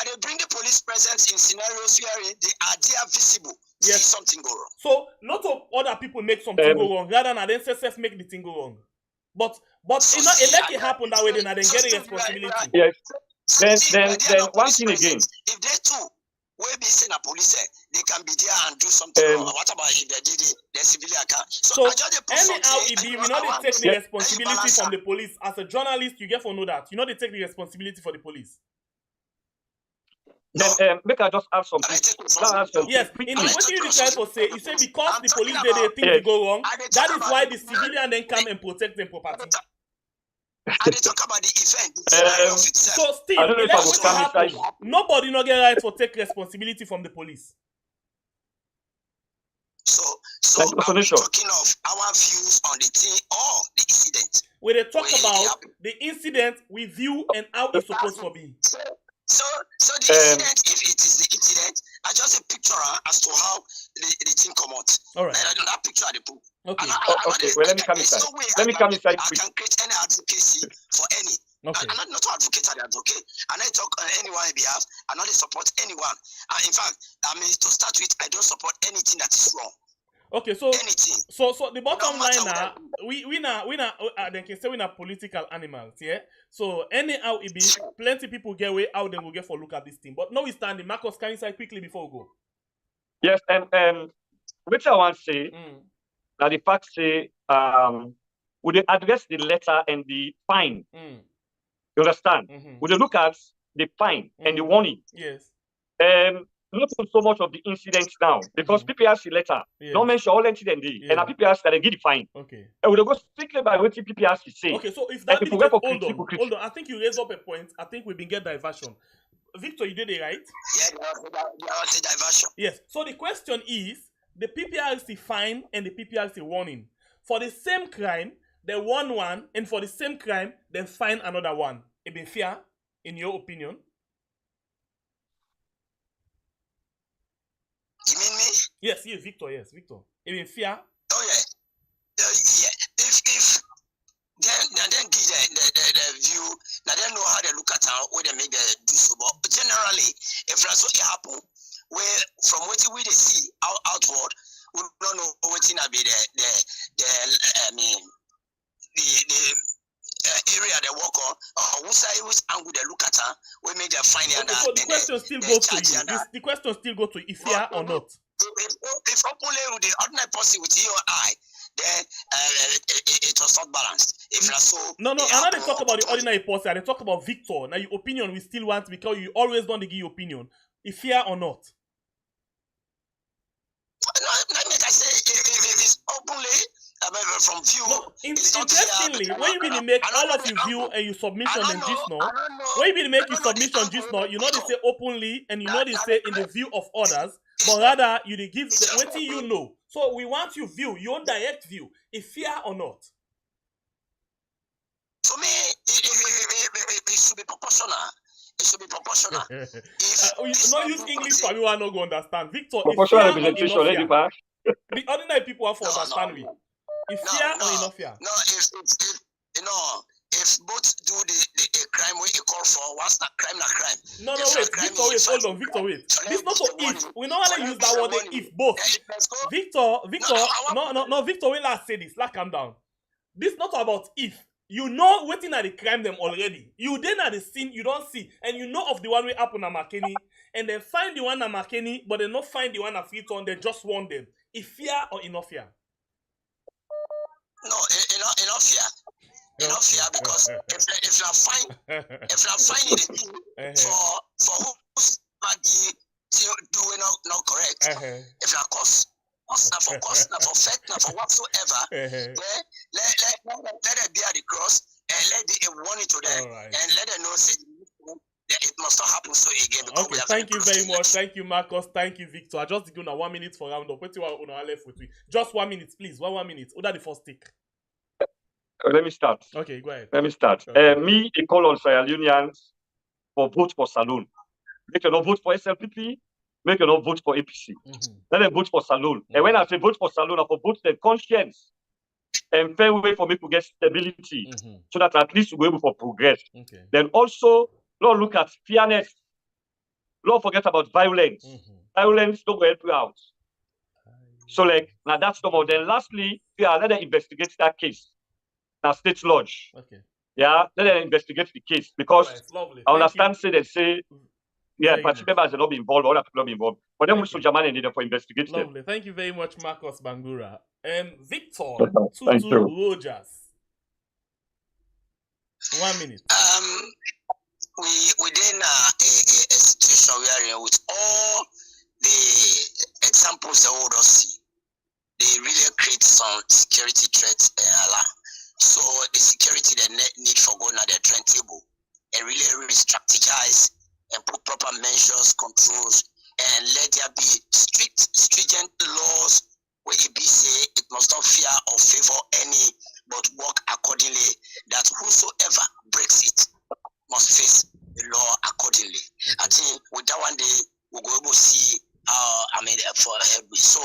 Speaker 5: they bring the police presence in scenarios where they are visible.
Speaker 3: Yes.
Speaker 5: Something go wrong.
Speaker 3: So not of other people make something go wrong, rather than SSF make the thing go wrong. But you know, it like it happen that way, then I get the responsibility.
Speaker 4: Yes. Then one thing again.
Speaker 5: If they too will be seen a police, they can be there and do something. What about if they did the civilian account?
Speaker 3: So anyhow it be, we know they take the responsibility from the police. As a journalist, you get to know that. You know they take the responsibility for the police.
Speaker 4: Then make I just ask something.
Speaker 3: Yes, in what you try to say, you say because the police they think they go wrong, that is why the civilian then come and protect their property.
Speaker 5: And they talk about the event.
Speaker 3: So still, nobody no get right to take responsibility from the police.
Speaker 5: So I'm talking of our views on the thing or the incident.
Speaker 3: When they talk about the incident, we view and how it's supposed to be.
Speaker 5: So the incident, if it is the incident, I just a picture as to how the thing come out.
Speaker 3: All right.
Speaker 5: And that picture at the book.
Speaker 3: Okay.
Speaker 4: Okay. Well, let me come inside. Let me come inside.
Speaker 5: I can create any advocacy for any.
Speaker 3: Okay.
Speaker 5: I'm not to advocate at the advocate. And I talk on anyone behalf. I not support anyone. And in fact, I mean to start with, I don't support anything that is wrong.
Speaker 3: Okay, so
Speaker 5: anything.
Speaker 3: So the bottom line now, we they can say we not political animals, yeah. So anyhow it be plenty people get way out, then we'll get for look at this thing. But now we standing. Marcus, can you say quickly before we go?
Speaker 4: Yes, and which I want to say that the fact say would they address the letter and the fine? You understand? Would they look at the fine and the warning?
Speaker 3: Yes.
Speaker 4: Not so much of the incidents now, because PPRC letter don't mention all incidents, and a PPRC that they give the fine.
Speaker 3: Okay.
Speaker 4: And we go strictly by what PPRC say.
Speaker 3: Okay, so if that be hold on, I think you raised up a point. I think we've been get diversion. Victor, you did it right?
Speaker 5: Yeah, the diversion.
Speaker 3: Yes. So the question is the PPRC fine and the PPRC warning. For the same crime, they warn one, and for the same crime, they fine another one. It be fair, in your opinion?
Speaker 5: You mean me?
Speaker 3: Yes, Victor. Yes, Victor. Even fear.
Speaker 5: Oh yeah. If then give the view. Now they know how they look at how where they make the do so. But generally, if that's what happen, where from what we they see outward, we don't know what in be the area they work on, or who's angle they look at her, we make their finding.
Speaker 3: Okay, so the question still goes to you. The question still goes to if fear or not.
Speaker 5: If openly with the ordinary person with you and I, then it was not balanced. If not so,
Speaker 3: no. I'm not talk about the ordinary person. I talk about Victor. Now your opinion we still want because you always don't give your opinion. If fear or not.
Speaker 5: No, like I say, if it's openly. From view,
Speaker 3: no, interestingly, when you really make all of your view and your submission and just now, when you really make your submission just now, you know they say openly and you know they say in the view of others, but rather you they give the what you know. So we want your view, your direct view, if fear or not.
Speaker 5: For me, it should be proportional. It should be proportional.
Speaker 3: Not use English for everyone not going to understand. Victor,
Speaker 4: proportional representation,
Speaker 3: the ordinary people have to understand me. If fear or enough fear?
Speaker 5: No, if both do the crime we call for, once not crime, not crime.
Speaker 3: No, wait, hold on, Victor, wait. This not for if. We normally use that word if both. Victor, no, Victor, wait, let's say this. Let's calm down. This not about if. You know waiting at the crime them already. You then at the scene, you don't see. And you know of the one we happen at McKinney. And then find the one at McKinney, but they not find the one at Freetown, they just want them. If fear or enough fear?
Speaker 5: No, enough fear. Enough fear because if I find it for who's doing not correct, if I cause not for cost, not for fact, not for whatsoever, let it be at the cross and let it warn it to them and let them know it must not happen so again.
Speaker 3: Okay, thank you very much. Thank you, Marcus. Thank you, Victor. I just give you 1 minute for round up. What you want left with me? Just 1 minute, please. 1 minute. Order the first take.
Speaker 4: Let me start.
Speaker 3: Okay, go ahead.
Speaker 4: Let me start.
Speaker 3: Okay.
Speaker 4: Me, I call on Sierra Unions for vote for Saloon. Make you not vote for SLPP. Make you not vote for APC. Let them vote for Saloon. And when I say vote for Saloon, I for vote the conscience and fair way for me to get stability, so that at least we're able to progress.
Speaker 3: Okay.
Speaker 4: Then also, Lord, look at fairness. Lord, forget about violence. Violence don't help you out. So, like, now that's normal. Then lastly, let them investigate that case. state lodge.
Speaker 3: Okay.
Speaker 4: Yeah, let them investigate the case because
Speaker 3: lovely.
Speaker 4: I understand say they say party members are not be involved, other people not be involved. But then we should Germany need for investigate them.
Speaker 3: Lovely. Thank you very much, Marcos Bangura. Victor
Speaker 4: Thank you.
Speaker 3: Rogers. 1 minute.
Speaker 5: We then a situation where with all the examples that we will see, they really create some security threats. So the security they need for going at the trend table and really strategize and put proper measures, controls, and let there be stringent laws where it be say it must not fear or favor any, but work accordingly, that whosoever breaks it must face the law accordingly. I think with that one day we'll go able to see for so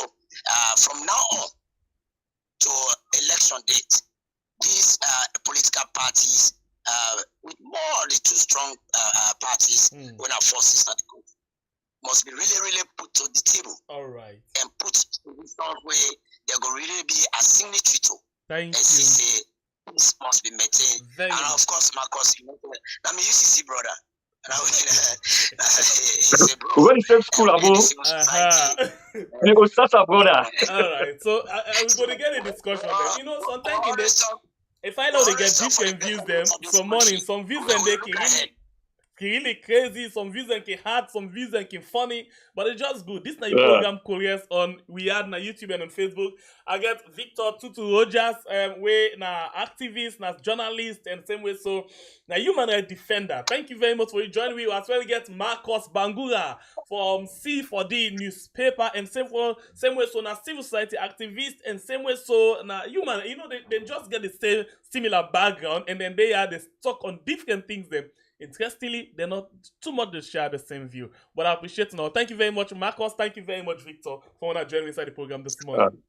Speaker 5: from now on to election date, these political parties with more of the two strong parties when our forces are the country must be really put to the table.
Speaker 3: All right.
Speaker 5: And put in some way there will really be a signatory to.
Speaker 3: Thank you.
Speaker 5: Say this must be maintained. And of course, Marcos, I mean UCC brother.
Speaker 4: We went to same school, Abu. We go start our brother.
Speaker 3: All right. So we're going to get a discussion there. You know, sometimes in this, if I know they get different views, them some morning, some views and they can really crazy, some views and can hard, some views and can funny, but it's just good. This is your program Couriers on we had na YouTube and on Facebook. I get Victor Rogers, way na activist, na journalist, and same way so na human rights defender. Thank you very much for joining me. As well get Marcos Bangura from C4D newspaper, and same way so na civil society activist, and same way so na human. You know they just get the same similar background, and then they talk on different things them. Interestingly, they're not too much to share the same view. But I appreciate it now. Thank you very much, Marcos. Thank you very much, Victor, for joining inside the program this morning.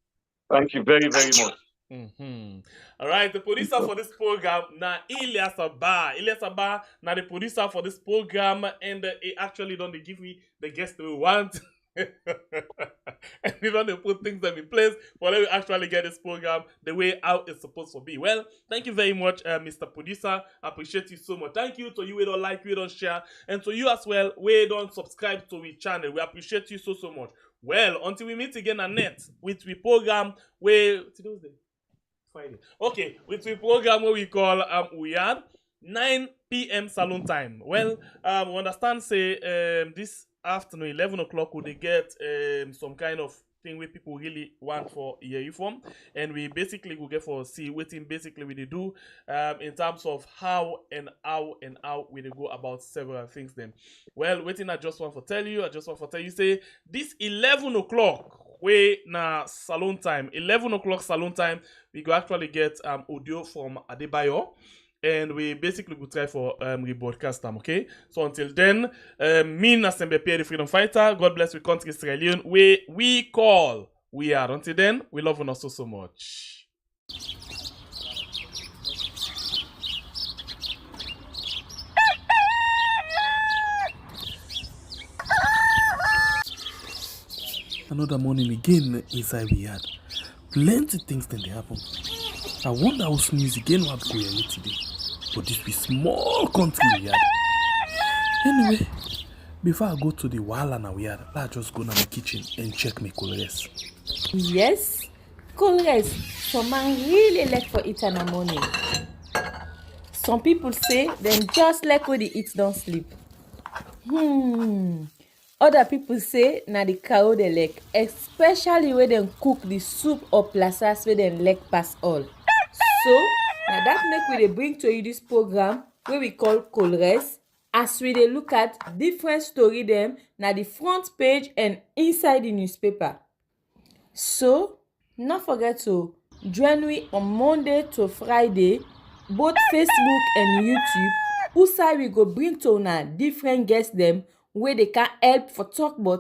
Speaker 4: Thank you very much.
Speaker 3: All right, the producer for this program, na Ilyas Abba. Ilyas Abba, na the producer for this program, and he actually don't give me the guest we want. And we want to put things in place for let we actually get this program the way how it's supposed to be. Well, thank you very much, Mr. Producer. I appreciate you so much. Thank you to you we don't like, we don't share, and to you as well, we don't subscribe to our channel. We appreciate you so much. Well, until we meet again on net with the program where today Friday. Okay, with the program where we call we had 9 p.m. Salon time. Well, we understand say this afternoon 11 o'clock would they get some kind of thing where people really want for a uniform, and we basically will get for see what basically we do in terms of how we go about several things then. Well, waiting I just want to tell you say this 11 o'clock way na salon time, 11 o'clock salon time, we go actually get audio from Adebayo. And we basically go try for rebroadcast them, okay? So until then, me and SLPP, the freedom fighter, God bless we country Sierra Leone, we call we are. Until then, we love you so much.
Speaker 1: Another morning again inside we had. Plenty things then they happen. I wonder how news again what go here today. But this be small country we had. Anyway, before I go to the wahala now we had, let's just go to my kitchen and check my colors.
Speaker 2: Yes, colors. Some man really like for eat in the morning. Some people say them just like when they eat don't sleep. Other people say na the cow they like, especially when they cook the soup or plasas where they like pass all. So now that make we dey bring to you this program where we call Colres, as we dey look at different story them na the front page and inside the newspaper. So not forget to join me on Monday to Friday, both Facebook and YouTube. Who side we go bring to una different guests them where they can help for talk about